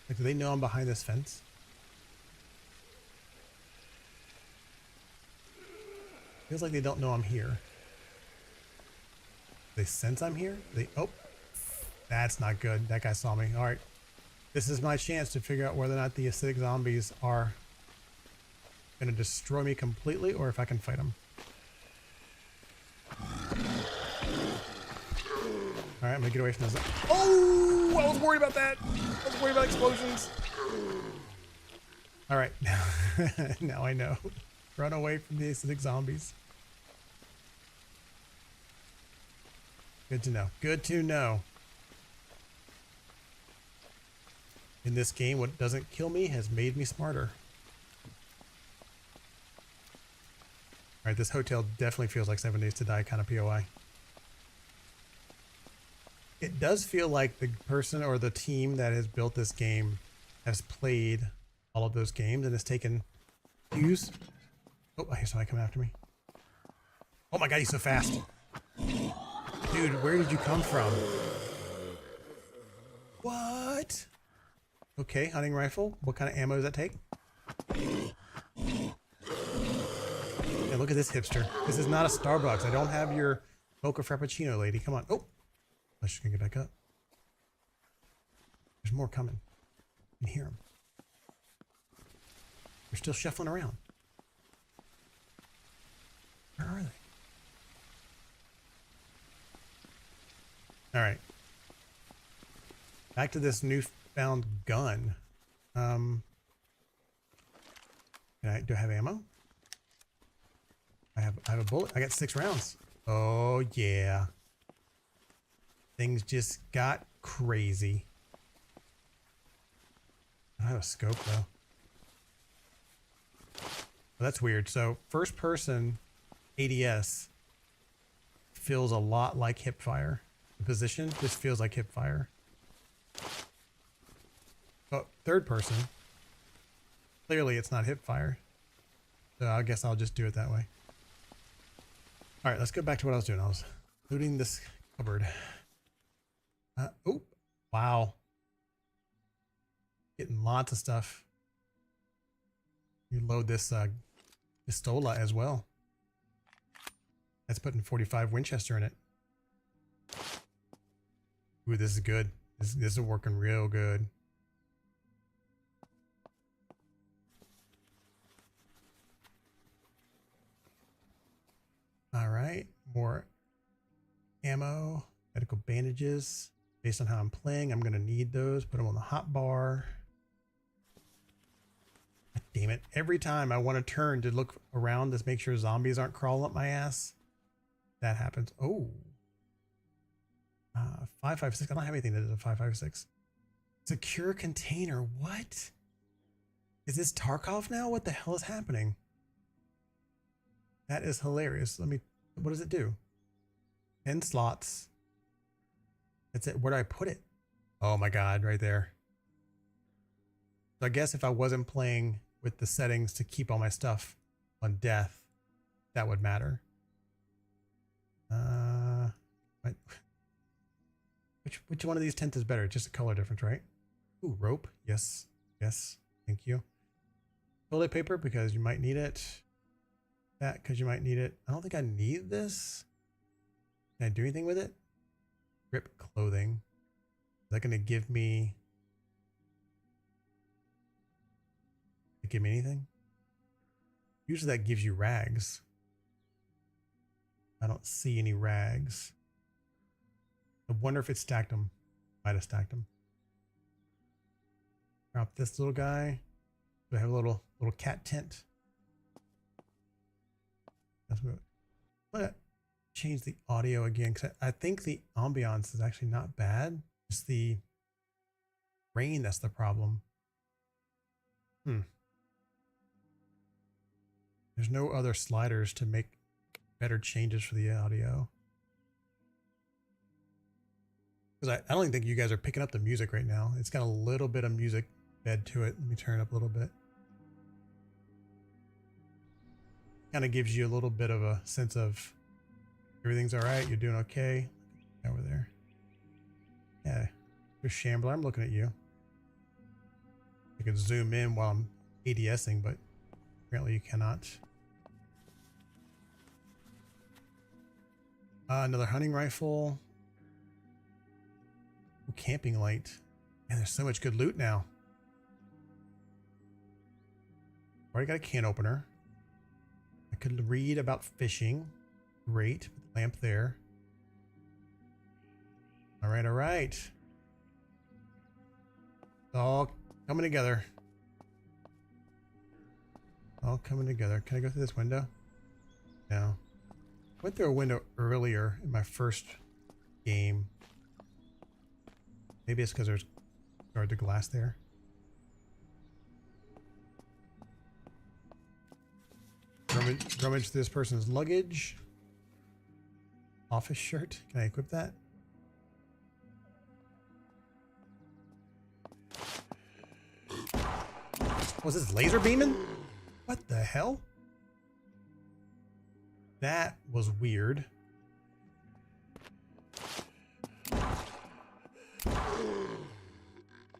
[SPEAKER 1] Like, do they know I'm behind this fence? Feels like they don't know I'm here. They sense I'm here? Oh, that's not good. That guy saw me. All right. This is my chance to figure out whether or not the acidic zombies are going to destroy me completely or if I can fight them. All right, I'm going to get away from those. Oh, I was worried about that. I was worried about explosions. All right. Now I know. Run away from the acidic zombies. Good to know. Good to know. In this game, what doesn't kill me has made me smarter. All right, this hotel definitely feels like 7 Days to Die kind of POI. It does feel like the person or the team that has built this game has played all of those games and has taken cues. Oh, I hear somebody coming after me. Oh my god, he's so fast. Dude, where did you come from? What? Okay, hunting rifle. What kind of ammo does that take? Yeah, look at this hipster. This is not a Starbucks. I don't have your mocha frappuccino, lady. Come on. Oh, I should get back up. There's more coming. You can hear them. They're still shuffling around. Where are they? All right. Back to this newfound gun. Do I have ammo? I have a bullet. I got 6 rounds. Oh yeah. Things just got crazy. I don't have a scope though. Well, that's weird. So first person ADS feels a lot like hipfire. The position just feels like hipfire. But third person, clearly it's not hipfire. So I guess I'll just do it that way. All right, let's go back to what I was doing. I was looting this cupboard. Oh, wow. Getting lots of stuff. You load this pistola as well. That's putting 45 Winchester in it. Ooh, this is good. This is working real good. All right, more ammo. Medical bandages. Based on how I'm playing, I'm going to need those. Put them on the hot bar. God damn it. Every time I want to turn to look around to make sure zombies aren't crawling up my ass, that happens. Oh. 556. I don't have anything that is a 556. Secure container. What? Is this Tarkov now? What the hell is happening? That is hilarious. What does it do? 10 slots. That's it. Where do I put it? Oh my God, right there. So I guess if I wasn't playing with the settings to keep all my stuff on death, that would matter. Which one of these tents is better? Just a color difference, right? Ooh, rope. Yes. Yes. Thank you. Toilet paper because you might need it. That because you might need it. I don't think I need this. Can I do anything with it? Grip clothing. Is that going to give me... give me anything? Usually that gives you rags. I don't see any rags. I wonder if it stacked them. Might have stacked them. Drop this little guy. Do I have a little cat tent? That's good. But change the audio again because I think the ambiance is actually not bad. It's the rain that's the problem. There's no other sliders to make better changes for the audio. Because I don't think you guys are picking up the music right now. It's got a little bit of music bed to it. Let me turn it up a little bit. Kind of gives you a little bit of a sense of everything's all right. You're doing okay. Over there. Yeah. There's Shambler. I'm looking at you. I could zoom in while I'm ADSing, but apparently you cannot. Another hunting rifle. Ooh, camping light. Man, there's so much good loot now. Already got a can opener. I could read about fishing. Great. Put the lamp there. All right, all right. It's all coming together. All coming together. Can I go through this window? No. I went through a window earlier in my first game. Maybe it's because there's guard the glass there. Rummage through this person's luggage. Office shirt. Can I equip that? Was this laser beaming? What the hell? That was weird.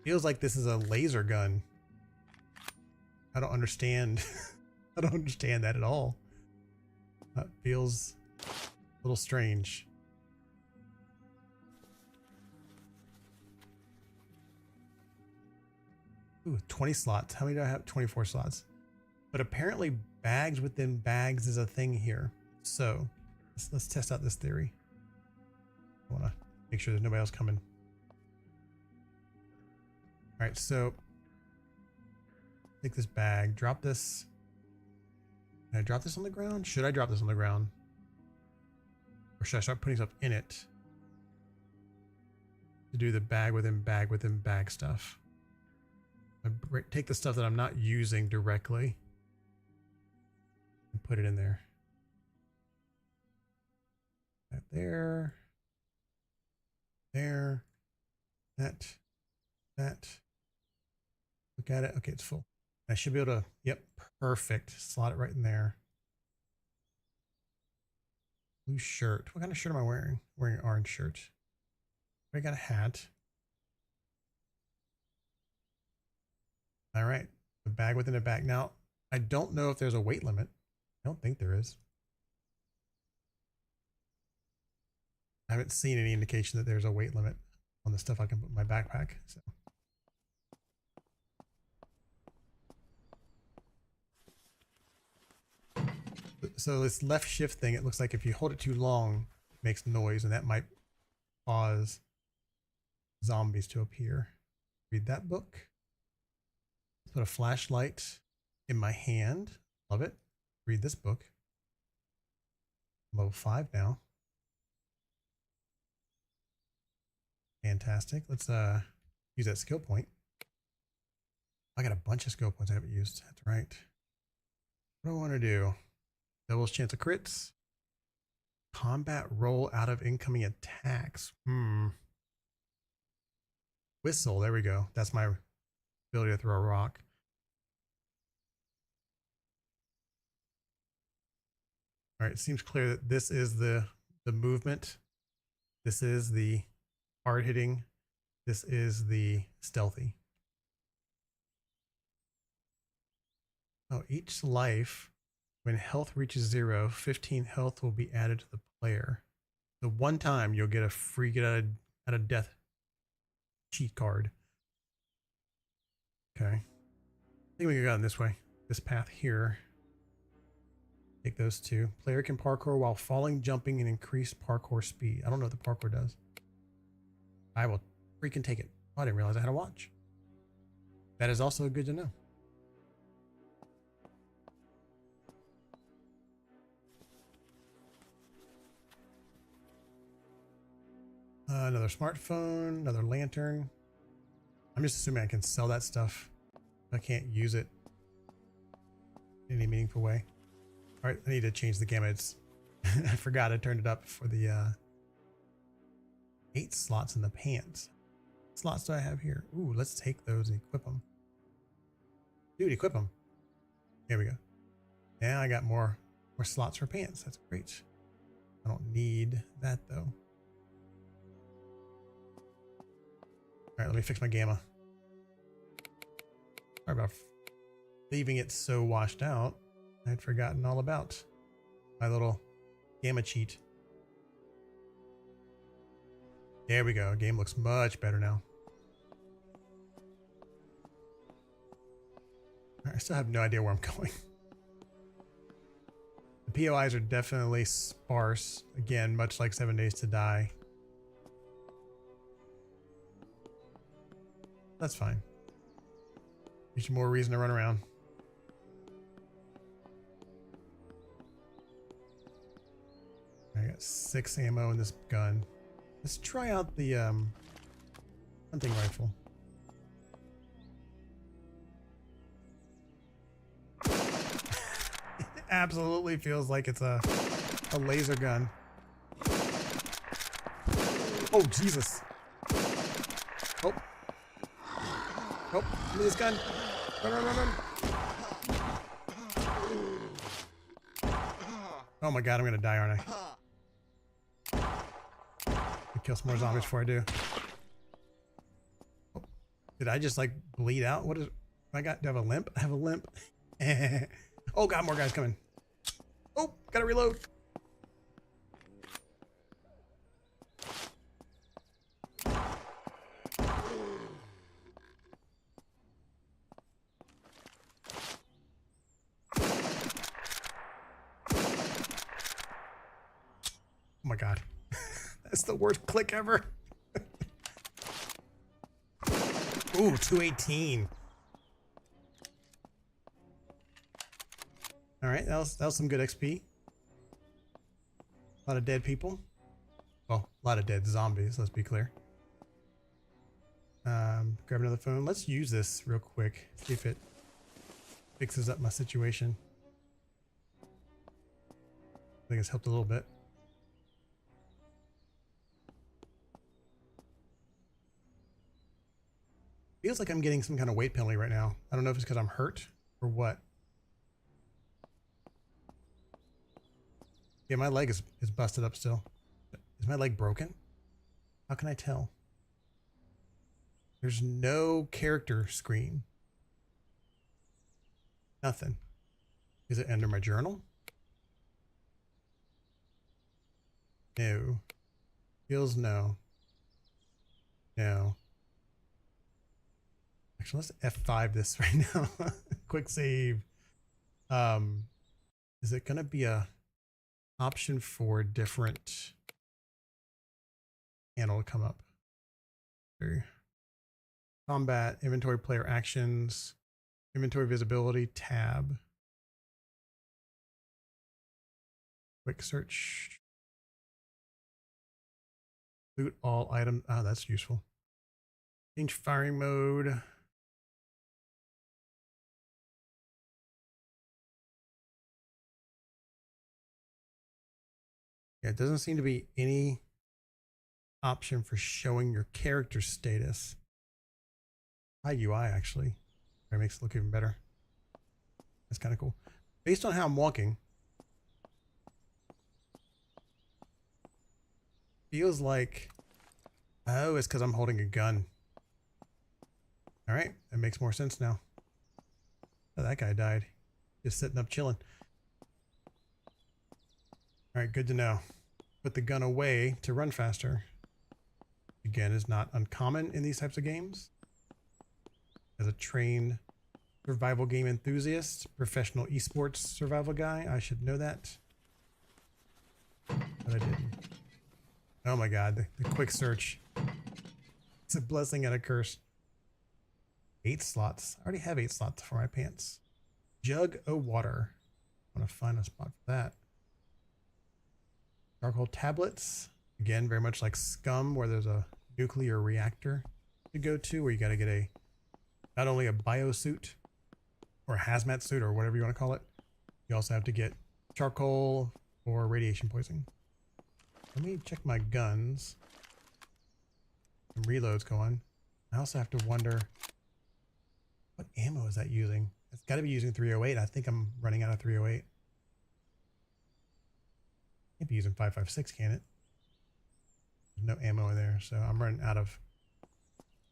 [SPEAKER 1] Feels like this is a laser gun. I don't understand. I don't understand that at all. That feels a little strange. Ooh, 20 slots. How many do I have? 24 slots. But apparently bags within bags is a thing here. So let's test out this theory. I want to make sure there's nobody else coming. All right, so take this bag, drop this. Can I drop this on the ground? Should I drop this on the ground? Or should I start putting stuff in it to do the bag within bag stuff? I take the stuff that I'm not using directly and put it in there. That there. There. That. Look at it. Okay, it's full. I should be able to, yep, perfect. Slot it right in there. Blue shirt. What kind of shirt am I wearing? I'm wearing an orange shirt. I got a hat. All right. A bag within a bag. Now, I don't know if there's a weight limit. I don't think there is. I haven't seen any indication that there's a weight limit on the stuff I can put in my backpack. So this left shift thing, it looks like if you hold it too long, it makes noise, and that might cause zombies to appear. Read that book. Put a flashlight in my hand. Love it. Read this book. Level 5 now. Fantastic. Let's use that skill point. I got a bunch of skill points I haven't used. That's right. What do I want to do? Doubles chance of crits. Combat roll out of incoming attacks. Whistle. There we go. That's my ability to throw a rock. All right. It seems clear that this is the movement. This is the hard hitting. This is the stealthy. Oh, each life, when health reaches 0, 15 health will be added to the player. So one time you'll get a free get out of death cheat card. Okay. I think we can go in this way. This path here. Take those two. Player can parkour while falling, jumping, and increase parkour speed. I don't know what the parkour does. I will freaking take it. Oh, I didn't realize I had a watch. That is also good to know. Another smartphone, another lantern. I'm just assuming I can sell that stuff. I can't use it in any meaningful way. All right, I need to change the gamma. I forgot I turned it up for the 8 slots in the pants. What slots do I have here? Ooh, let's take those and equip them. Dude, equip them. Here we go. Now I got more slots for pants. That's great. I don't need that though. All right, let me fix my gamma. Sorry about leaving it so washed out. I had forgotten all about my little gamma cheat. There we go. Game looks much better now. I still have no idea where I'm going. The POIs are definitely sparse. Again, much like 7 Days to Die. That's fine. Gives you more reason to run around. I got 6 ammo in this gun. Let's try out the hunting rifle. It absolutely feels like it's a laser gun. Oh, Jesus. Oh. Oh, give me this gun. Run, run, run, run. Oh my God, I'm gonna die, aren't I? I'll kill some more zombies before I do. Oh, did I just like bleed out? What is, do I have a limp? I have a limp. Oh God, more guys coming. Oh, gotta reload. Oh my God. That's the worst click ever. Ooh, 218. All right, that was some good XP. A lot of dead people. Well, a lot of dead zombies, let's be clear. Grab another phone. Let's use this real quick. See if it fixes up my situation. I think it's helped a little bit. Feels like I'm getting some kind of weight penalty right now. I don't know if it's because I'm hurt or what. Yeah, my leg is busted up still. Is my leg broken? How can I tell? There's no character screen. Nothing. Is it under my journal? No. Feels no. No. Actually, let's F5 this right now. Quick save. Is it going to be a option for different panel come up. There. Combat, inventory, player actions, inventory visibility, tab. Quick search. Loot all items. Ah, that's useful. Change firing mode. Yeah, it doesn't seem to be any option for showing your character status. High UI actually. That makes it look even better. That's kind of cool. Based on how I'm walking, feels like, oh, it's because I'm holding a gun. All right, that makes more sense now. Oh, that guy died. Just sitting up chilling. All right, good to know. Put the gun away to run faster. Again, is not uncommon in these types of games. As a trained survival game enthusiast, professional esports survival guy, I should know that. But I didn't. Oh my god, the quick search. It's a blessing and a curse. 8 slots. I already have 8 slots for my pants. Jug of water. I want to find a spot for that. Charcoal tablets. Again, very much like Scum, where there's a nuclear reactor to go to, where you got to get a not only a biosuit or a hazmat suit or whatever you want to call it, you also have to get charcoal or radiation poisoning. Let me check my guns. Some reloads going. I also have to wonder, what ammo is that using? It's got to be using 308. I think I'm running out of 308. Can't be using 5.56, can it? There's no ammo in there, so I'm running out of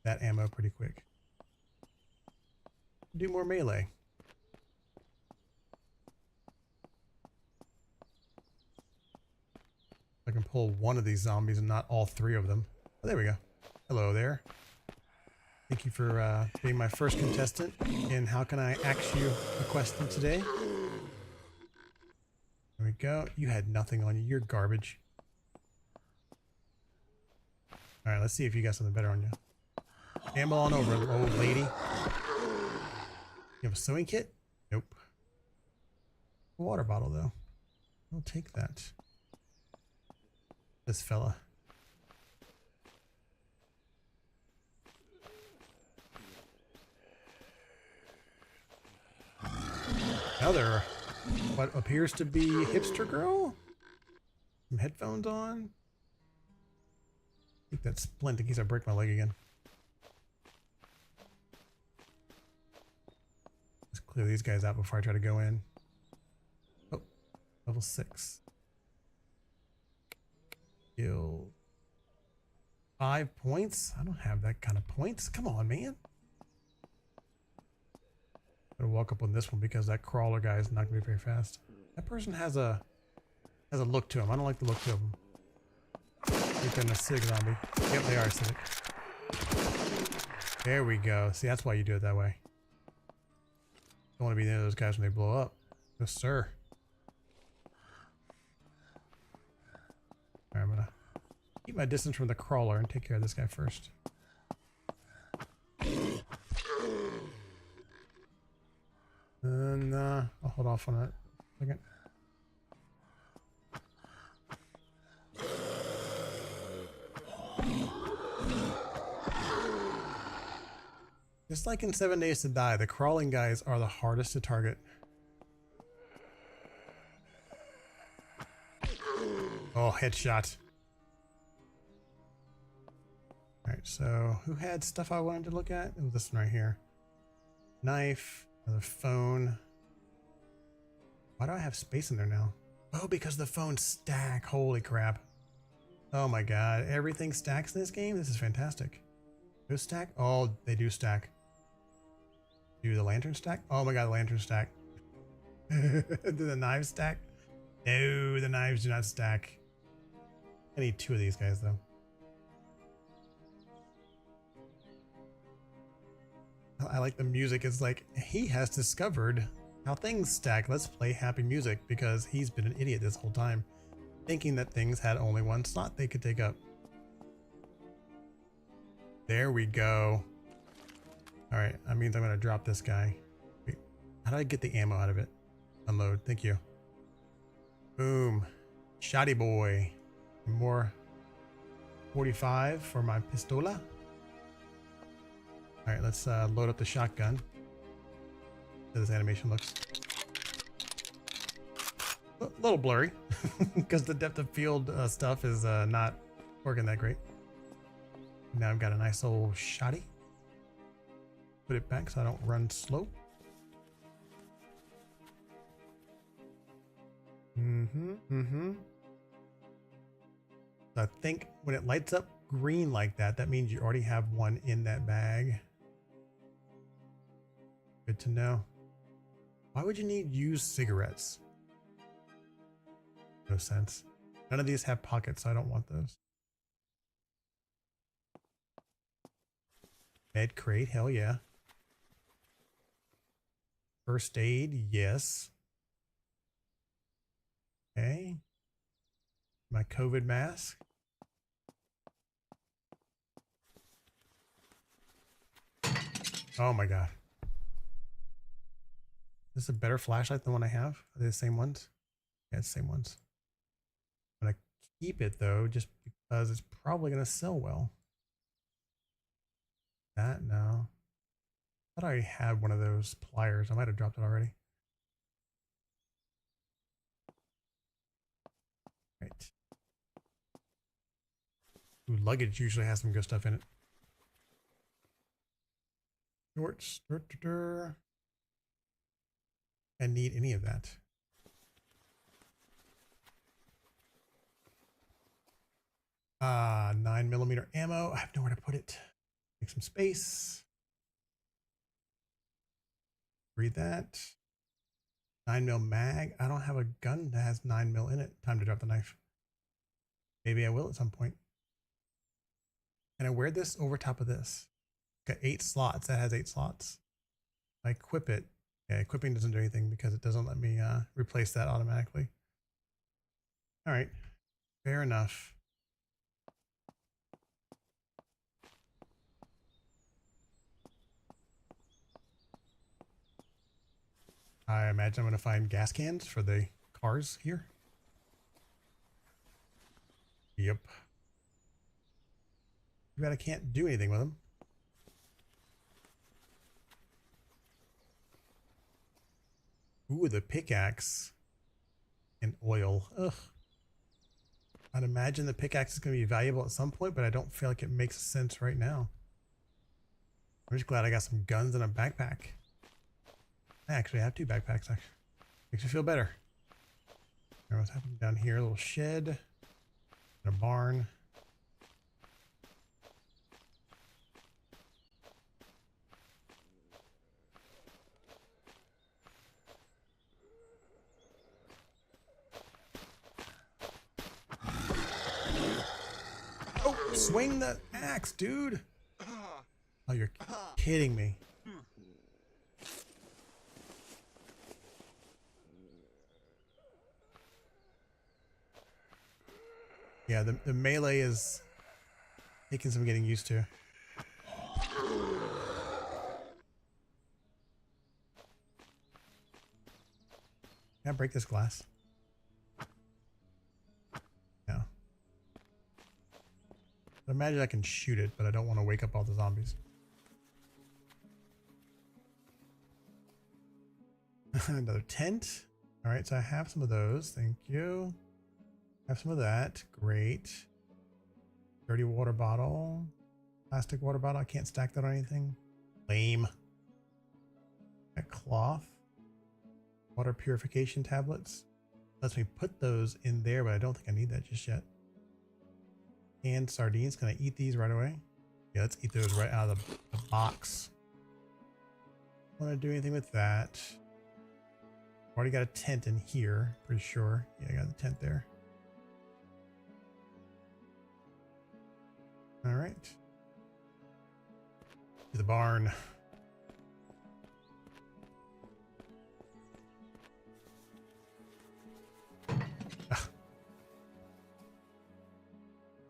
[SPEAKER 1] that ammo pretty quick. Do more melee. I can pull one of these zombies and not all 3 of them. Oh, there we go. Hello there. Thank you for being my first contestant in How Can I Axe You a Question today. There we go. You had nothing on you. You're garbage. Alright, let's see if you got something better on you. Amble on over, old lady. You have a sewing kit? Nope. A water bottle, though. I'll take that. This fella. Another, what appears to be hipster girl? Some headphones on. I think that's splint in case I break my leg again. Let's clear these guys out before I try to go in. Oh, level 6. Skill 5 points? I don't have that kind of points. Come on, man. I'm gonna walk up on this one because that crawler guy is not gonna be very fast. That person has a look to him. I don't like the look to him. They're an acidic zombie. Yep, they are acidic. There we go. See, that's why you do it that way. Don't want to be near those guys when they blow up. No, sir. Alright, I'm gonna keep my distance from the crawler and take care of this guy first. And I'll hold off on that a second. Just like in 7 Days to Die, the crawling guys are the hardest to target. Oh, headshot. Alright, so who had stuff I wanted to look at? It was this one right here. Knife, another phone. Why do I have space in there now? Oh, because the phones stack. Holy crap. Oh my god. Everything stacks in this game? This is fantastic. Do stack? Oh, they do stack. Do the lantern stack? Oh my god, the lantern stack. Do the knives stack? No, the knives do not stack. I need 2 of these guys though. I like the music. It's like he has discovered how things stack. Let's play happy music because he's been an idiot this whole time, thinking that things had only one slot they could take up. There we go. All right, that means I'm gonna drop this guy. Wait, how did I get the ammo out of it? Unload, thank you. Boom, shoddy boy. More 45 for my pistola. All right, let's load up the shotgun. So this animation looks a little blurry because the depth of field stuff is not working that great. Now I've got a nice old shotty. Put it back so I don't run slow. I think when it lights up green like that, that means you already have one in that bag. Good to know. Why would you need used cigarettes? No sense. None of these have pockets, so I don't want those. Med crate, hell yeah. First aid, yes. Okay. My COVID mask. Oh my god. Is this a better flashlight than the one I have? Are they the same ones? Yeah, it's the same ones. I'm gonna keep it though, just because it's probably gonna sell well. That no. I thought I already had one of those pliers. I might have dropped it already. Right. Ooh, luggage usually has some good stuff in it. Shorts. I need any of that. Ah, 9mm ammo. I have nowhere to put it. Make some space. Read that. 9mm mag. I don't have a gun that has 9mm in it. Time to drop the knife. Maybe I will at some point. Can I wear this over top of this? Got 8 slots. That has 8 slots. If I equip it. Yeah, equipping doesn't do anything because it doesn't let me replace that automatically. All right. Fair enough. I imagine I'm going to find gas cans for the cars here. Yep. Too bad I can't do anything with them. Ooh, the pickaxe and oil. Ugh. I'd imagine the pickaxe is going to be valuable at some point, but I don't feel like it makes sense right now. I'm just glad I got some guns and a backpack. I actually have 2 backpacks. Makes me feel better. What's happening down here? A little shed and a barn. Oh, swing the axe, dude. Oh, you're kidding me. Yeah, the melee is taking some getting used to. Can I break this glass? No. I imagine I can shoot it, but I don't want to wake up all the zombies. Another tent. All right, so I have some of those. Thank you. Have some of that. Great. Dirty water bottle. Plastic water bottle. I can't stack that on anything. Lame. Got cloth. Water purification tablets. Lets me put those in there, but I don't think I need that just yet. Canned sardines. Can I eat these right away? Yeah, let's eat those right out of the box. Want to do anything with that? Already got a tent in here, pretty sure. Yeah, I got the tent there. All right. To the barn. Ah.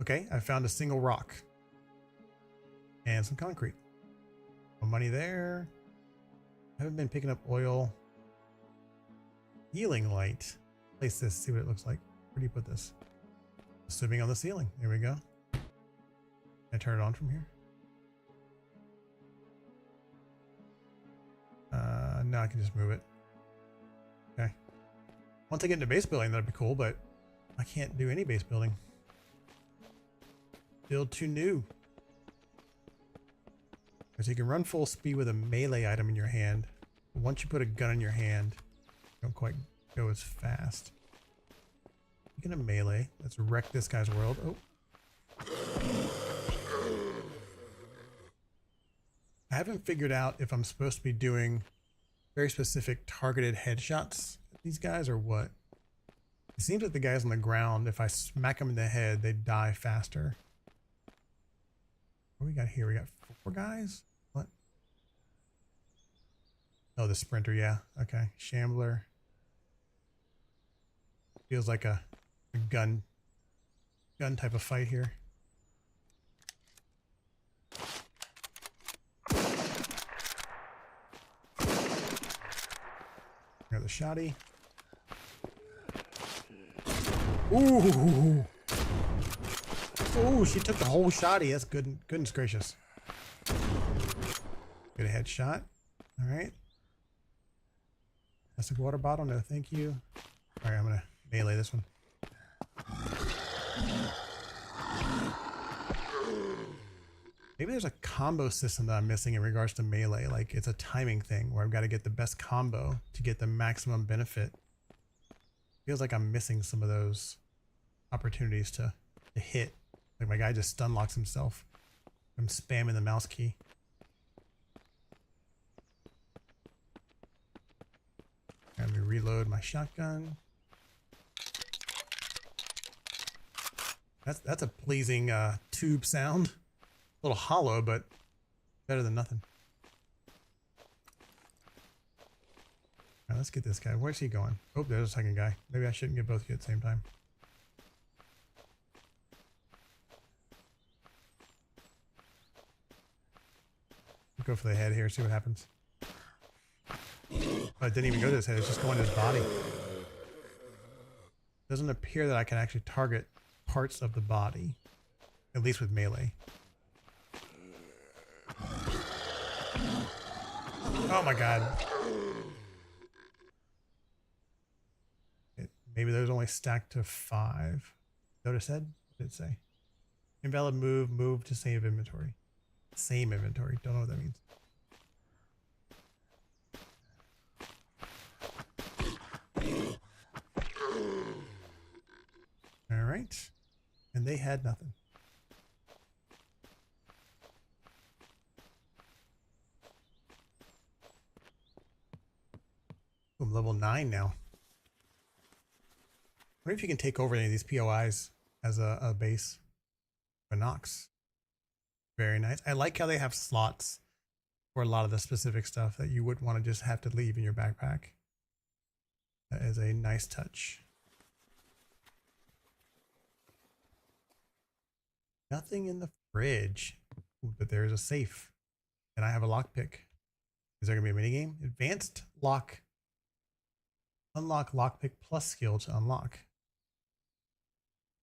[SPEAKER 1] Okay, I found a single rock. and some concrete. No money there. Haven't been picking up oil. Healing light. Place this, see what it looks like. Where do you put this? Assuming on the ceiling. There we go. Can I turn it on from here? No, I can just move it. Okay. Once I get into base building, that'd be cool, but I can't do any base building. Build too new. So you can run full speed with a melee item in your hand. But once you put a gun in your hand, you don't quite go as fast. Speaking of melee, let's wreck this guy's world. Oh. I haven't figured out if I'm supposed to be doing very specific targeted headshots at these guys or what. It seems like the guys on the ground, if I smack them in the head, they die faster. What do we got here? We got 4 guys? What? Oh, the sprinter, yeah. Okay. Shambler. Feels like a gun type of fight here. Got the shotty. Ooh. Oh, she took the whole shotty. That's good. Goodness gracious. Good headshot. All right. Plastic water bottle. No, thank you. All right, I'm gonna melee this one. Maybe there's a combo system that I'm missing in regards to melee. Like it's a timing thing where I've got to get the best combo to get the maximum benefit. Feels like I'm missing some of those opportunities to hit. Like my guy just stun locks himself. I'm spamming the mouse key. Let me reload my shotgun. That's a pleasing tube sound. A little hollow, but better than nothing. All right, let's get this guy. Where's he going? Oh, there's a second guy. Maybe I shouldn't get both of you at the same time. Go for the head here, see what happens. Oh, it didn't even go to his head, it's just going to his body. Doesn't appear that I can actually target parts of the body, at least with melee. Oh my god. Maybe those only stacked to 5. Notice that? What did it say? Invalid move to save inventory. Same inventory. Don't know what that means. All right. And they had nothing. I'm level 9 now. I wonder if you can take over any of these POIs as a base. Binox. Very nice. I like how they have slots for a lot of the specific stuff that you wouldn't want to just have to leave in your backpack. That is a nice touch. Nothing in the fridge, but there's a safe. And I have a lockpick. Is there going to be a minigame? Advanced lock. Unlock lockpick plus skill to unlock.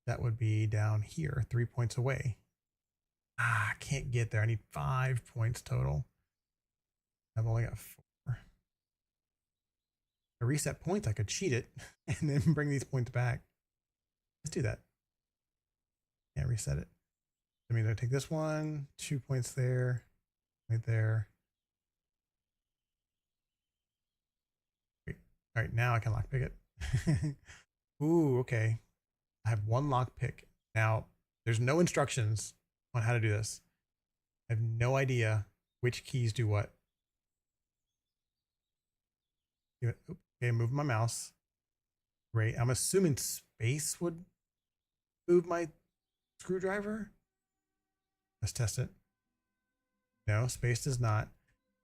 [SPEAKER 1] That would be down here, 3 points away. Ah, I can't get there. I need 5 points total. I've only got 4. To reset points, I could cheat it and then bring these points back. Let's do that. Can't reset it. I mean, I take this one, 2 points there, right there. Wait. All right, now I can lockpick it. Ooh, okay. I have 1 lockpick. Now, there's no instructions on how to do this. I have no idea which keys do what. Okay, move my mouse. Great. I'm assuming space would move my screwdriver. Let's test it. No, space does not.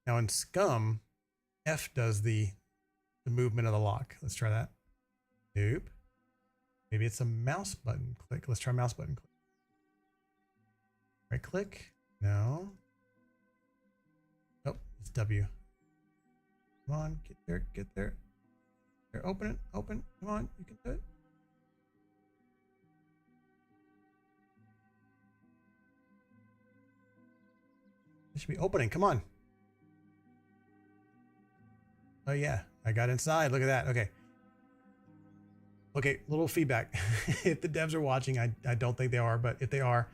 [SPEAKER 1] Now in Scum, F does the movement of the lock. Let's try that. Nope. Maybe it's a mouse button click. Let's try mouse button click. Right click. No. W. Come on, get there, get there. There, open it, open. Come on, you can do it. It should be opening. Come on. Oh yeah, I got inside. Look at that. Okay. Okay, little feedback. If the devs are watching, I don't think they are, but if they are,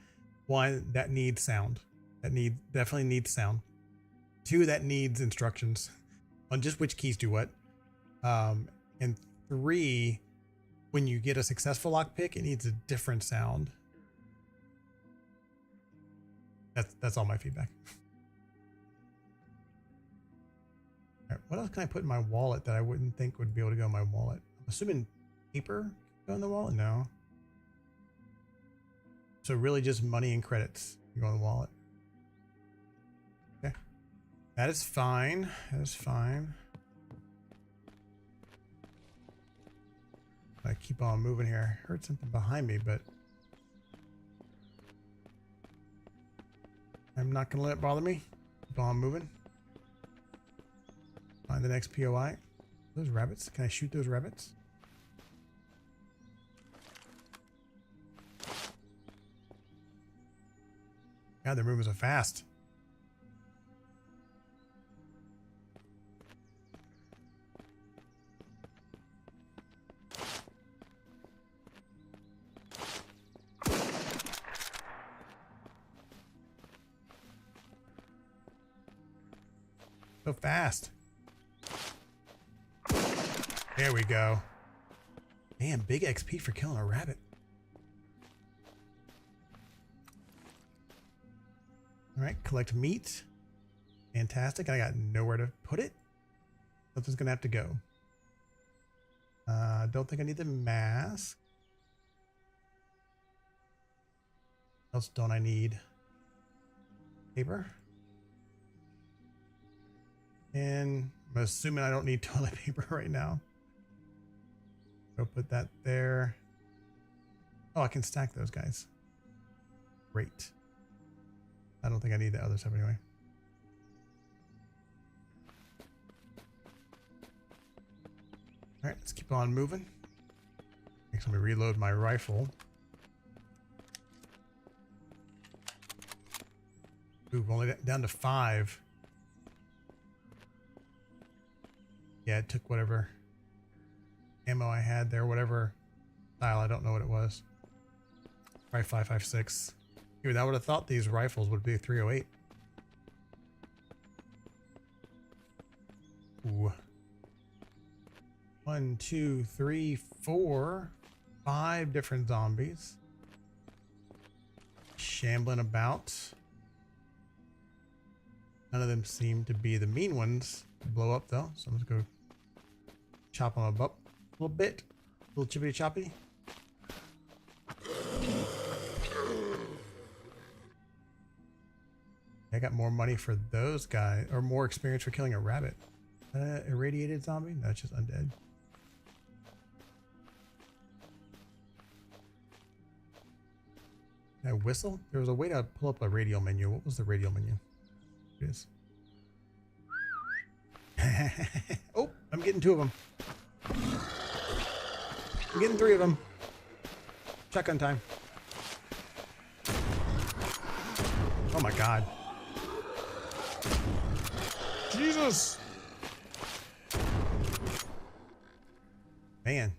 [SPEAKER 1] one, that needs sound. Definitely needs sound. Two, that needs instructions on just which keys do what. And three, when you get a successful lockpick, it needs a different sound. That's all my feedback. All right, what else can I put in my wallet that I wouldn't think would be able to go in my wallet? I'm assuming paper go in the wallet? No. So really just money and credits go in the wallet. Okay. That is fine. That is fine. I keep on moving here. I heard something behind me, but I'm not gonna let it bother me. Keep on moving. Find the next POI. Those rabbits. Can I shoot those rabbits? God, they're moving so fast. So fast. There we go. Man, big XP for killing a rabbit. All right, collect meat. Fantastic. I got nowhere to put it. Something's gonna have to go. Don't think I need the mask. What else don't I need? Paper. And I'm assuming I don't need toilet paper right now. Go put that there. Oh, I can stack those guys. Great. I don't think I need the other stuff anyway. All right, let's keep on moving. Next, let me reload my rifle. Ooh, only down to 5. Yeah, it took whatever ammo I had there, whatever style. I don't know what it was. Probably 5.56. Dude, I would have thought these rifles would be 308. Ooh. 1, 2, 3, 4, 5 different zombies shambling about. None of them seem to be the mean ones to blow up though. So I'm just gonna chop them up a little bit, a little chippity choppy. I got more money for those guys, or more experience for killing a rabbit. Irradiated zombie? No, it's just undead. Can I whistle? There was a way to pull up a radial menu. What was the radial menu? It is. Oh, I'm getting 2 of them. I'm getting 3 of them. Shotgun time. Oh my God. Jesus. Man,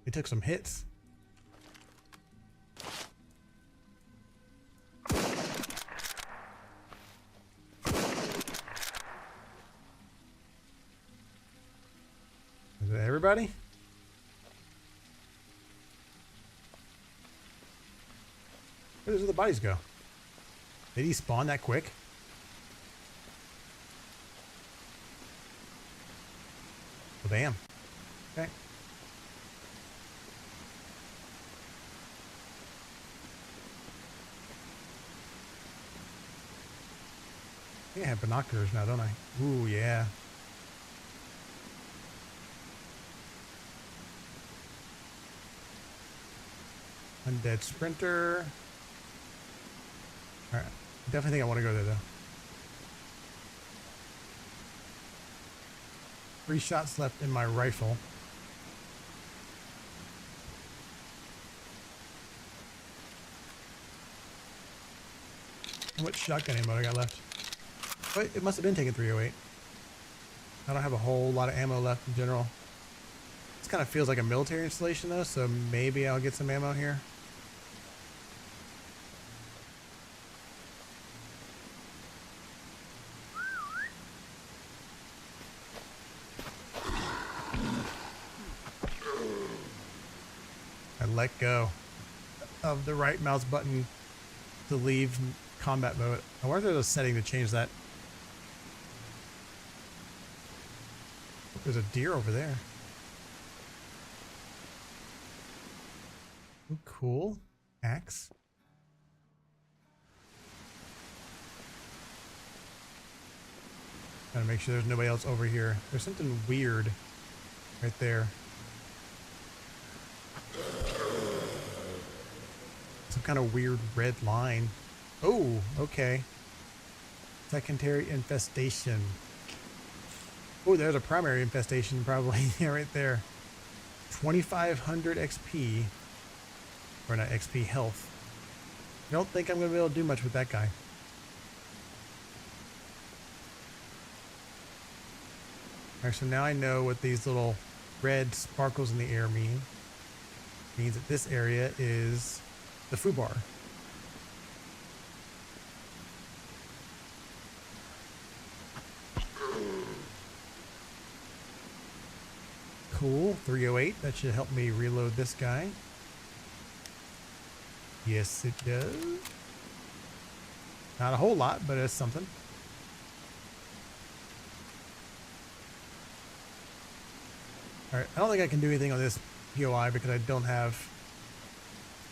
[SPEAKER 1] it took some hits. Is it everybody? Where does the bodies go? Did he spawn that quick? Well, damn. Okay. I think I have binoculars now, don't I? Ooh, yeah. Undead sprinter. All right. Definitely think I want to go there though. 3 shots left in my rifle. How much shotgun ammo I got left? Wait, it must have been taking 308. I don't have a whole lot of ammo left in general. This kind of feels like a military installation though, so maybe I'll get some ammo here. I let go of the right mouse button to leave combat mode. I wonder if there's a setting to change that. There's a deer over there. Ooh, cool. Axe. Gotta make sure there's nobody else over here. There's something weird right there. Some kind of weird red line. Oh, okay. Secondary infestation. Oh, there's a primary infestation probably. Yeah, right there. 2,500 XP. Or not XP, health. I don't think I'm going to be able to do much with that guy. Alright, so now I know what these little red sparkles in the air mean. It means that this area is the foo bar. Cool, 308. That should help me reload this guy. Yes, it does. Not a whole lot, but it's something. Alright, I don't think I can do anything on this POI because I don't have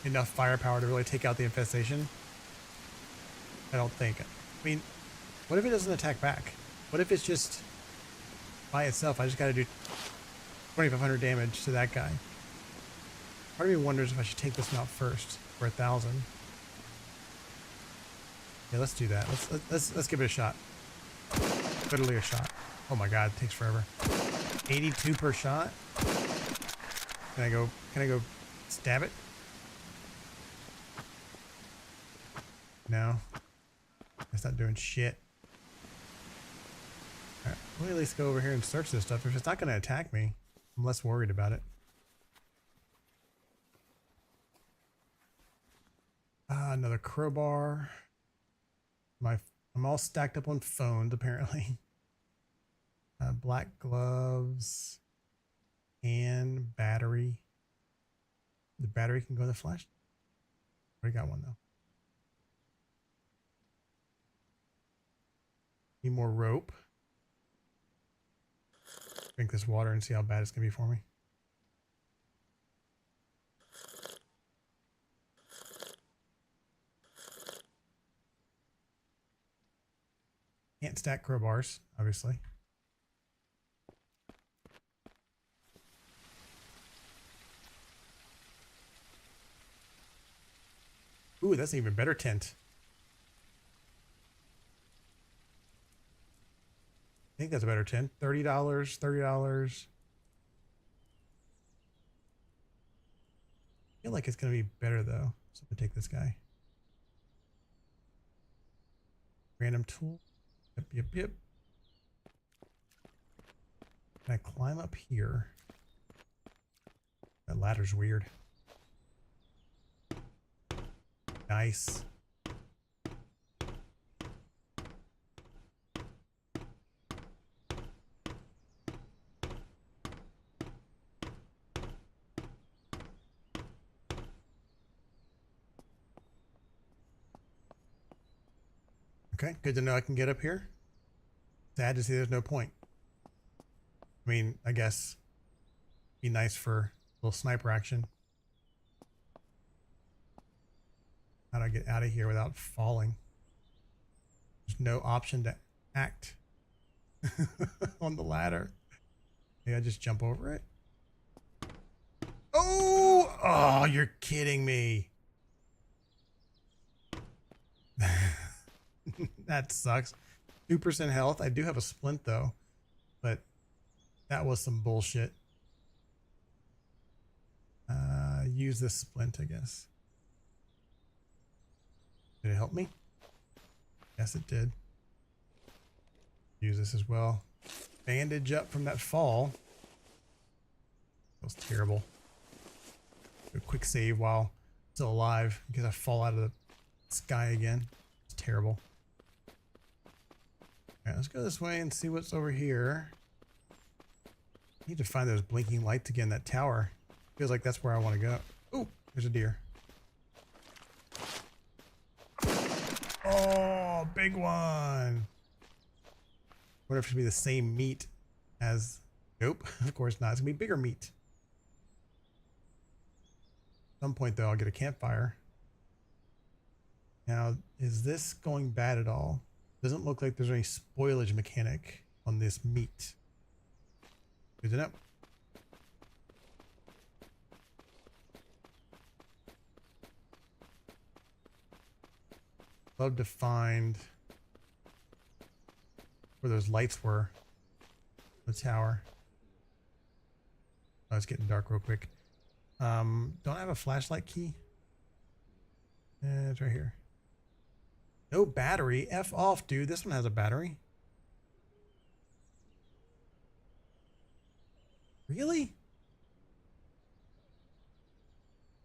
[SPEAKER 1] enough firepower to really take out the infestation. I don't think. I mean, what if it doesn't attack back? What if it's just by itself? I just gotta do 2,500 damage to that guy. Part of me wonders if I should take this one out first for 1,000. Yeah, let's do that. Let's give it a shot. Literally a shot. Oh my god, it takes forever. 82 per shot. Can I go stab it? No. It's not doing shit. Alright, let me at least go over here and search this stuff. If it's not going to attack me, I'm less worried about it. Another crowbar. I'm all stacked up on phones apparently. Black gloves and battery. The battery can go in the flash. Already got one though. Need more rope. Drink this water and see how bad it's gonna be for me. Can't stack crowbars, obviously. Ooh, that's an even better tent. I think that's a better tent. $30, $30. I feel like it's going to be better though. So I'm going to take this guy. Random tool. Yep. Can I climb up here? That ladder's weird. Nice. Okay, good to know I can get up here. Sad to see there's no point. I mean, I guess be nice for a little sniper action. How do I get out of here without falling? There's no option to act on the ladder. Maybe I just jump over it. Oh, you're kidding me. That sucks. 2% health. I do have a splint though, but That was some bullshit. Use this splint, I guess. Did it help me? Yes, it did. Use this as well. Bandage up from that fall. That was terrible. Do a quick save while still alive because I fall out of the sky again. It's terrible. Alright, let's go this way and see what's over here. Need to find those blinking lights again, that tower. Feels like that's where I want to go. Oh, there's a deer. Oh, big one. Wonder if it should be the same meat as... Nope, of course not. It's going to be bigger meat. At some point, though, I'll get a campfire. Now, is this going bad at all? Doesn't look like there's any spoilage mechanic on this meat. Good to know. Love to find where those lights were. The tower. Oh, it's getting dark real quick. Don't I have a flashlight key? It's right here. No battery. F off, dude. This one has a battery. Really?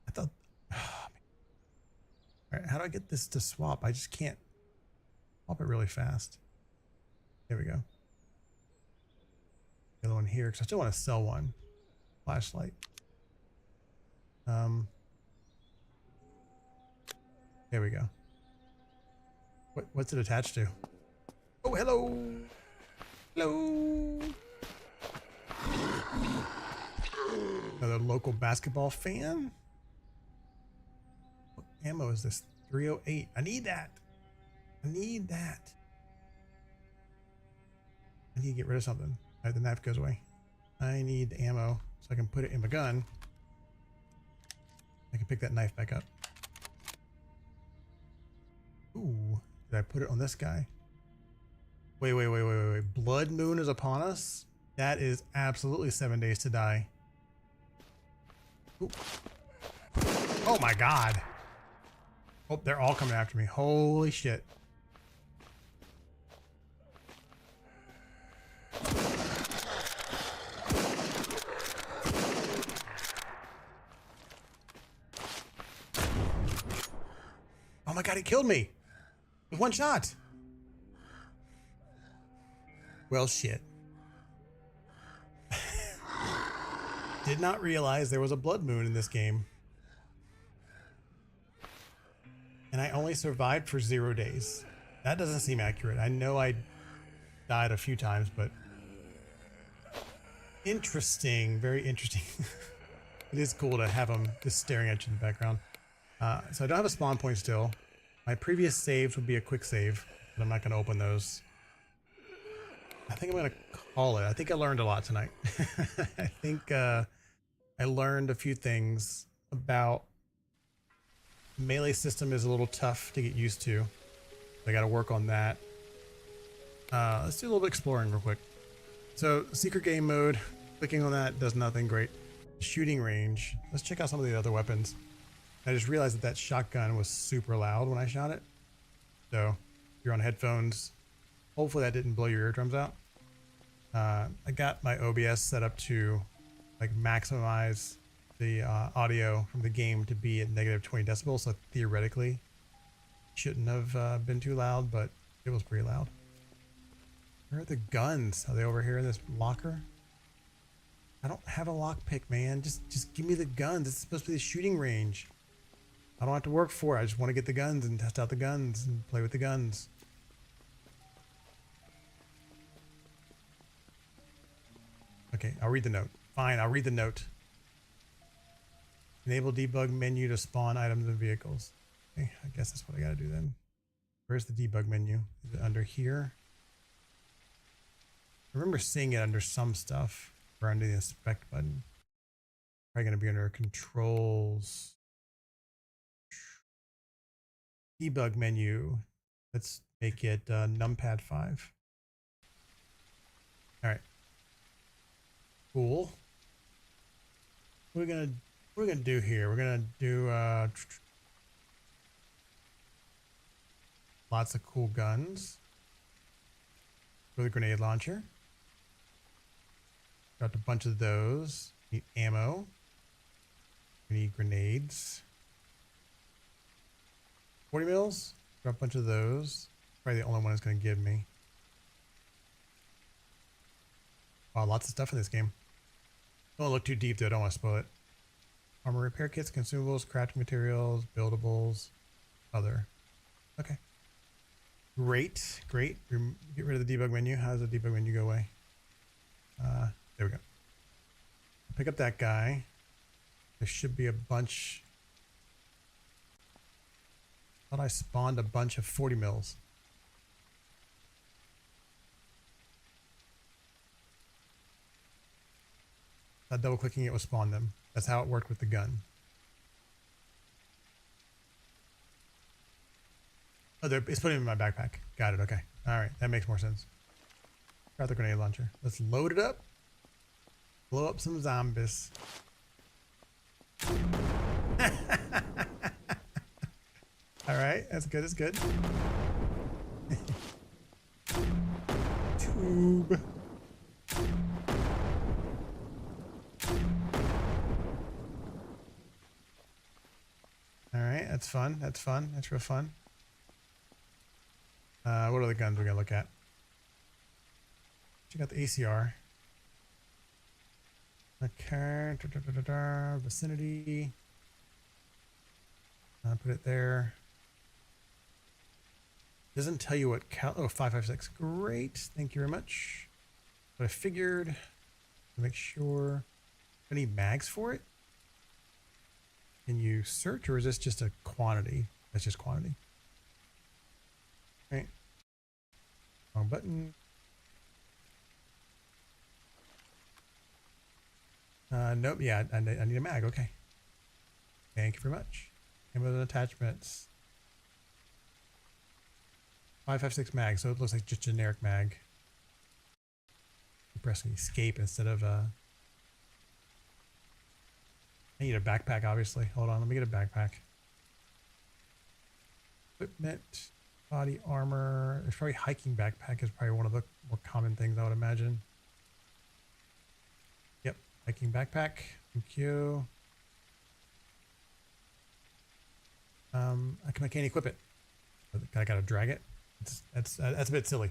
[SPEAKER 1] I thought... Oh, all right, how do I get this to swap? I just can't swap it really fast. There we go. The other one here, because I still want to sell one. Flashlight. There we go. What's it attached to? Oh, hello. Hello. Another local basketball fan. What ammo is this? 308. I need that. I need that. I need to get rid of something. All right, the knife goes away. I need ammo so I can put it in my gun. I can pick that knife back up. Ooh, did I put it on this guy? Wait. Blood moon is upon us? That is absolutely 7 days to die. Ooh. Oh my god. Oh, they're all coming after me. Holy shit. Oh my god, he killed me with one shot. Well, shit. Did not realize there was a blood moon in this game. And I only survived for 0 days. That doesn't seem accurate. I know I died a few times, but interesting, very interesting. It is cool to have them just staring at you in the background. So I don't have a spawn point still. My previous saves would be a quick save, but I'm not going to open those. I think I'm going to call it. I think I learned a lot tonight. I think I learned a few things about melee system is a little tough to get used to. I got to work on that. Let's do a little bit of exploring real quick. So secret game mode, clicking on that does nothing great. Shooting range. Let's check out some of the other weapons. I just realized that shotgun was super loud when I shot it. So if you're on headphones, hopefully that didn't blow your eardrums out. I got my OBS set up to like maximize the audio from the game to be at -20 decibels. So theoretically shouldn't have been too loud, but it was pretty loud. Where are the guns? Are they over here in this locker? I don't have a lockpick, man. Just give me the guns. It's supposed to be the shooting range. I don't have to work for it. I just want to get the guns and test out the guns and play with the guns. Okay, I'll read the note. Fine, I'll read the note. Enable debug menu to spawn items and vehicles. Okay, I guess that's what I gotta do then. Where's the debug menu? Is it under here? I remember seeing it under some stuff or under the inspect button. Probably gonna be under controls. Debug menu. Let's make it numpad 5. All right. Cool. What are we gonna do here? We're gonna do lots of cool guns. With a grenade launcher. Got a bunch of those. Need ammo. We need grenades. 40 mils. Got a bunch of those. Probably the only one it's going to give me. Wow, lots of stuff in this game. Don't look too deep though. Don't want to spoil it. Armor repair kits, consumables, crafting materials, buildables, other. Okay. Great. Great. Get rid of the debug menu. How does the debug menu go away? There we go. Pick up that guy. There should be a bunch. I thought I spawned a bunch of 40 mils. Double clicking it will spawn them. That's how it worked with the gun. Oh, it's putting it in my backpack. Got it. Okay. All right. That makes more sense. Got the grenade launcher. Let's load it up. Blow up some zombies. All right. That's good. That's good. Tube. All right. That's fun. That's fun. That's real fun. What other guns we're gonna look at? Check out the ACR. Okay, vicinity. Put it there. Doesn't tell you what cal. Oh, 556. Great. Thank you very much. But I figured to make sure. Any mags for it? Can you search, or is this just a quantity? That's just quantity. Okay. Wrong button. Nope. Yeah, I need a mag. Okay. Thank you very much. Ammo and attachments. 556 mag, so it looks like just generic mag. I'm pressing escape instead of I need a backpack, obviously. Hold on, let me get a backpack. Equipment, body armor. There's probably hiking backpack is probably one of the more common things I would imagine. Yep, hiking backpack. Thank you. I can't equip it. I gotta drag it. That's a bit silly.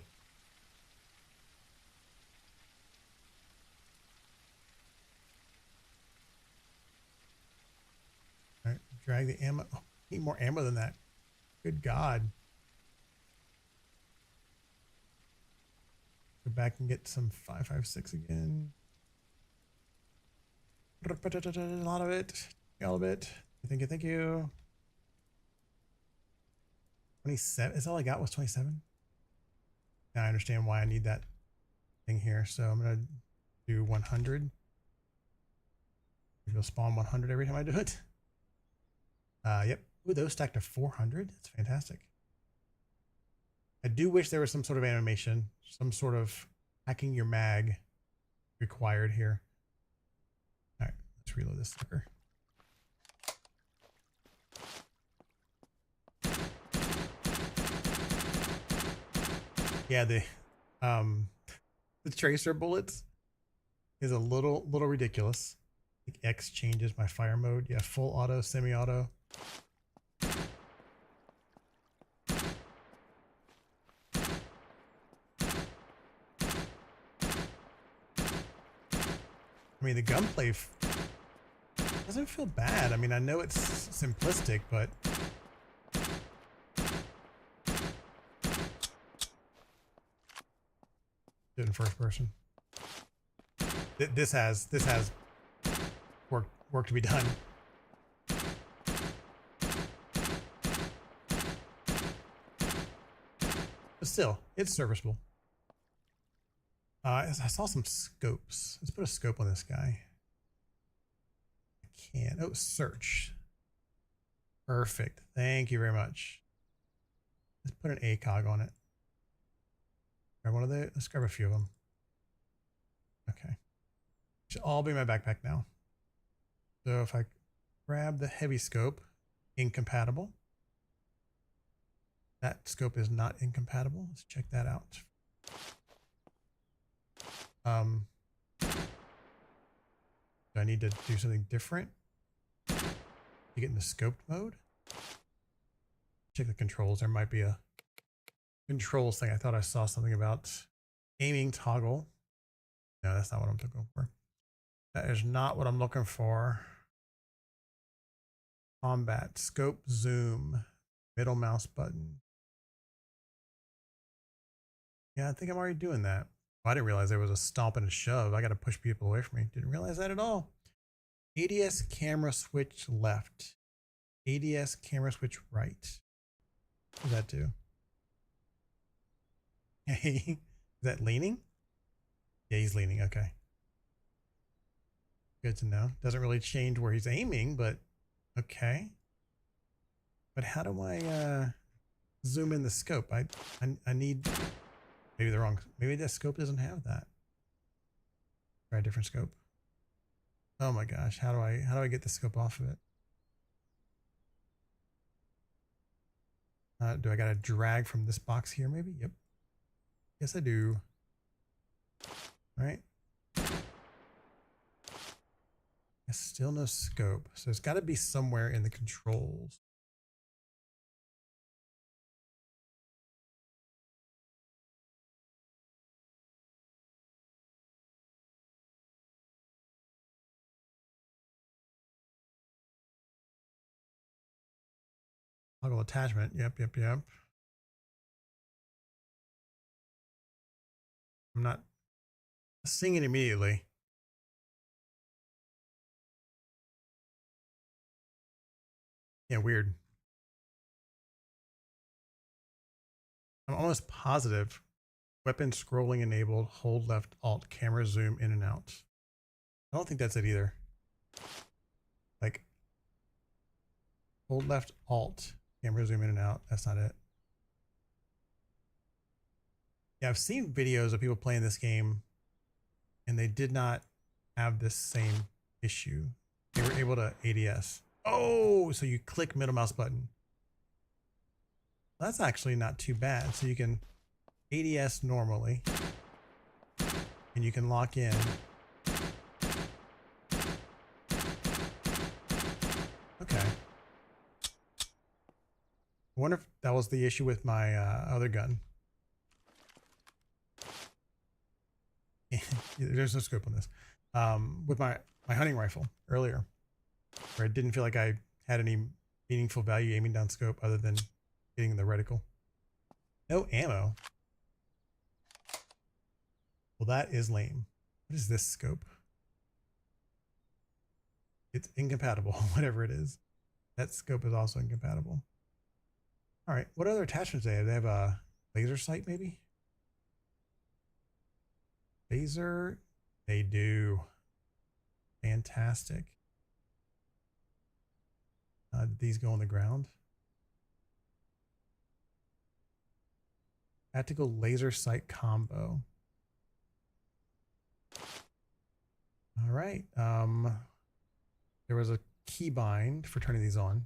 [SPEAKER 1] All right, drag the ammo. Oh, need more ammo than that. Good God. Go back and get some 556 again. A lot of it. All of it. Thank you. Thank you. 27. Is all I got was 27? Now I understand why I need that thing here. So I'm going to do 100. It'll spawn 100 every time I do it. Yep. Ooh, those stacked to 400. That's fantastic. I do wish there was some sort of animation, some sort of hacking your mag required here. All right, let's reload this sucker. Yeah, the tracer bullets is a little ridiculous. I think X changes my fire mode. Yeah, full auto, semi-auto. I mean, the gunplay doesn't feel bad. I mean, I know it's simplistic, but do it in first person. This has work to be done. But still, it's serviceable. I saw some scopes. Let's put a scope on this guy. I can't. Oh, search. Perfect. Thank you very much. Let's put an ACOG on it. Grab one of the. Let's grab a few of them. Okay. Should all be in my backpack now. So if I grab the heavy scope, incompatible. That scope is not incompatible. Let's check that out. Do I need to do something different to get in the scoped mode? Check the controls. There might be a controls thing. I thought I saw something about aiming toggle. No, that's not what I'm looking for. That is not what I'm looking for. Combat, scope, zoom, middle mouse button. Yeah, I think I'm already doing that. I didn't realize there was a stomp and a shove. I got to push people away from me. Didn't realize that at all. ADS camera switch left. ADS camera switch right. What does that do? Hey, is that leaning? Yeah, he's leaning. Okay. Good to know. Doesn't really change where he's aiming, but okay. But how do I zoom in the scope? I need maybe the wrong. Maybe that scope doesn't have that. Try a different scope. Oh my gosh, how do I get the scope off of it? Do I gotta drag from this box here maybe? Yep. Yes, I do. All right. Still no scope. So it's got to be somewhere in the controls. Toggle attachment. Yep. I'm not seeing it immediately. Yeah, weird. I'm almost positive. Weapon scrolling enabled. Hold left alt. Camera zoom in and out. I don't think that's it either. Like, hold left alt. Camera zoom in and out. That's not it. Yeah, I've seen videos of people playing this game and they did not have this same issue. They were able to ADS. Oh, so you click middle mouse button. That's actually not too bad. So you can ADS normally and you can lock in. Okay. I wonder if that was the issue with my other gun. There's no scope on this. With my hunting rifle earlier, where I didn't feel like I had any meaningful value aiming down scope other than getting the reticle. No ammo. Well, that is lame. What is this scope? It's incompatible, whatever it is. That scope is also incompatible. All right, what other attachments do they have? They have a laser sight, maybe? Laser, they do. Fantastic. Did these go on the ground? Tactical laser sight combo. All right. There was a keybind for turning these on.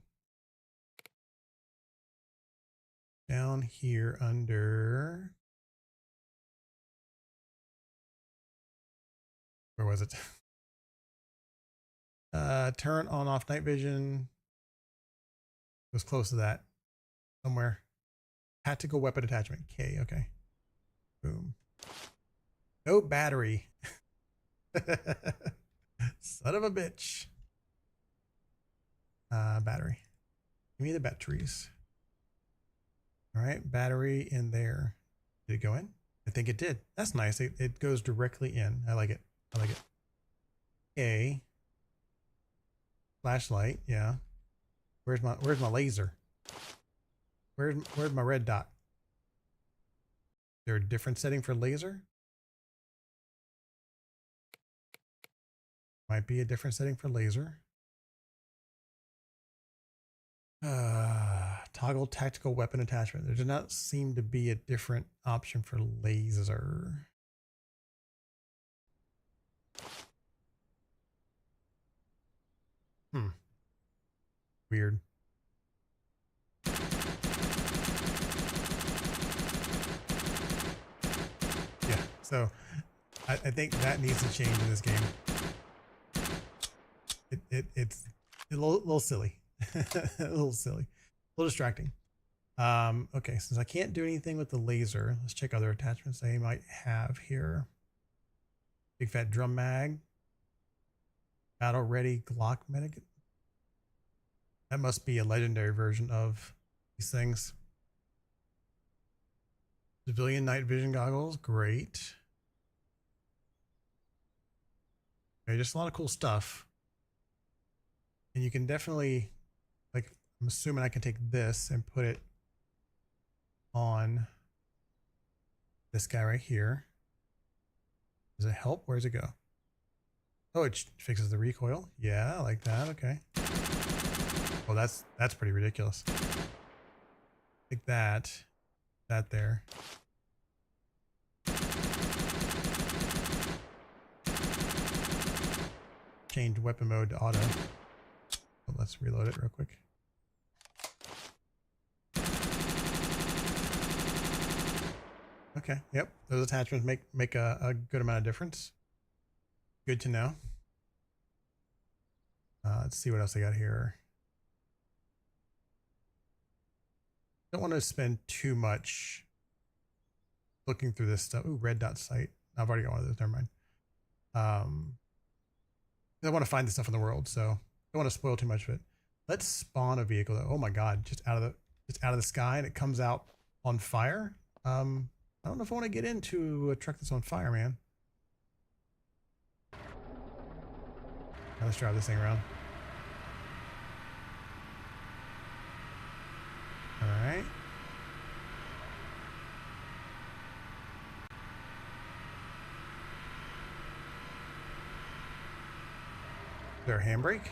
[SPEAKER 1] Down here under, where was it? Turn on off night vision. It was close to that somewhere. Tactical weapon attachment. K. Okay. Boom. No battery. Son of a bitch. Battery. Give me the batteries. All right. Battery in there. Did it go in? I think it did. That's nice. It goes directly in. I like it. I like it. Okay. Flashlight. Yeah. Where's my laser? Where's my red dot? Is there a different setting for laser? Might be a different setting for laser. Toggle tactical weapon attachment. There does not seem to be a different option for laser. Weird. Yeah, so I think that needs to change in this game. It's a little silly. A little silly. A little distracting. Okay, since I can't do anything with the laser, let's check other attachments they might have here. Big fat drum mag. Battle ready Glock medic. That must be a legendary version of these things. Civilian night vision goggles, great. Okay, just a lot of cool stuff. And you can definitely, like, I'm assuming I can take this and put it on this guy right here. Does it help? Where does it go? Oh, it fixes the recoil. Yeah, I like that. Okay. Well, that's pretty ridiculous. Take that there. Change weapon mode to auto. Oh, let's reload it real quick. Okay, yep. Those attachments make a good amount of difference. Good to know. Let's see what else I got here. Don't want to spend too much looking through this stuff. Ooh, red dot site. I've already got one of those. Never mind. I want to find the stuff in the world, so don't want to spoil too much of it. Let's spawn a vehicle though. Oh my god, just out of the sky, and it comes out on fire. I don't know if I want to get into a truck that's on fire, man. Now let's drive this thing around. All right. Is there a handbrake?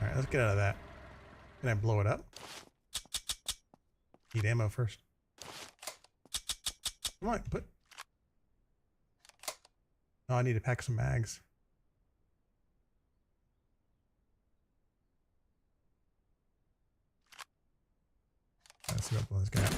[SPEAKER 1] All right, let's get out of that. Can I blow it up? Need ammo first. Come on, put. Oh, I need to pack some mags. Let's see what blows this guy up.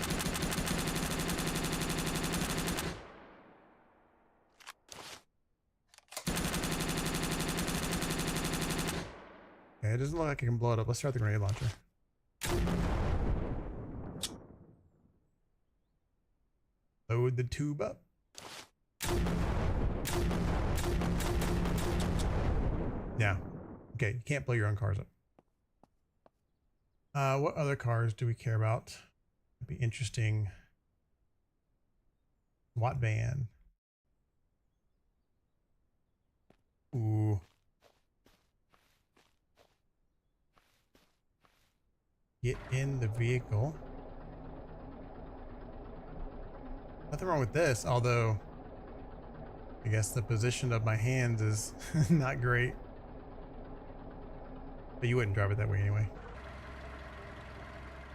[SPEAKER 1] Okay, it doesn't look like I can blow it up. Let's start the grenade launcher. Load the tube up. Yeah. Okay, you can't blow your own cars up. What other cars do we care about? It'd be interesting. SWAT van. Ooh. Get in the vehicle. Nothing wrong with this, although I guess the position of my hands is not great. But you wouldn't drive it that way anyway.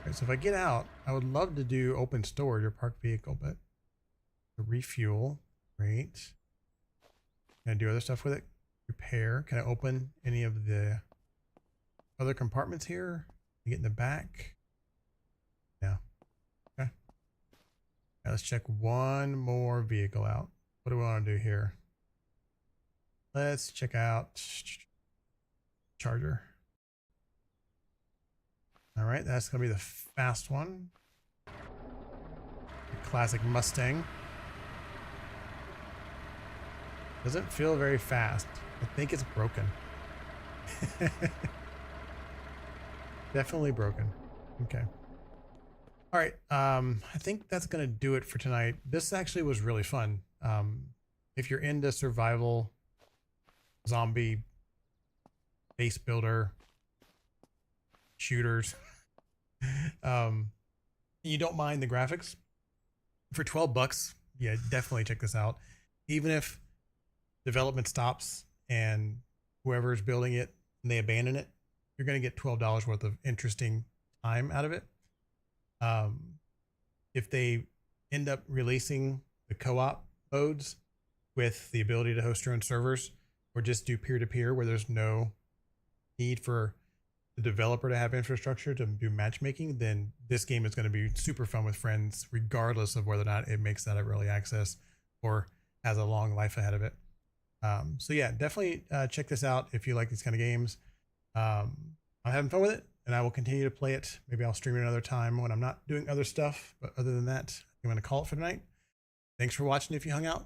[SPEAKER 1] Okay, so if I get out, I would love to do open storage or parked vehicle, but refuel, great. Can I do other stuff with it? Repair. Can I open any of the other compartments here? Get in the back? Yeah. Okay. Now let's check one more vehicle out. What do we want to do here? Let's check out Charger. All right, that's going to be the fast one. The classic Mustang. Doesn't feel very fast. I think it's broken. Definitely broken. Okay. All right. I think that's going to do it for tonight. This actually was really fun. If you're into survival, zombie, base builder, shooters, you don't mind the graphics, for $12, yeah, definitely check this out. Even if development stops and whoever's building it and they abandon it, you're going to get $12 worth of interesting time out of it. If they end up releasing the co-op modes with the ability to host your own servers, or just do peer-to-peer where there's no need for the developer to have infrastructure to do matchmaking, then this game is going to be super fun with friends, regardless of whether or not it makes that early access or has a long life ahead of it. So yeah, definitely check this out if you like these kind of games. I'm having fun with it, and I will continue to play it. Maybe I'll stream it another time when I'm not doing other stuff. But other than that, I'm going to call it for tonight. Thanks for watching if you hung out,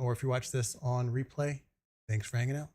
[SPEAKER 1] or if you watch this on replay, thanks for hanging out.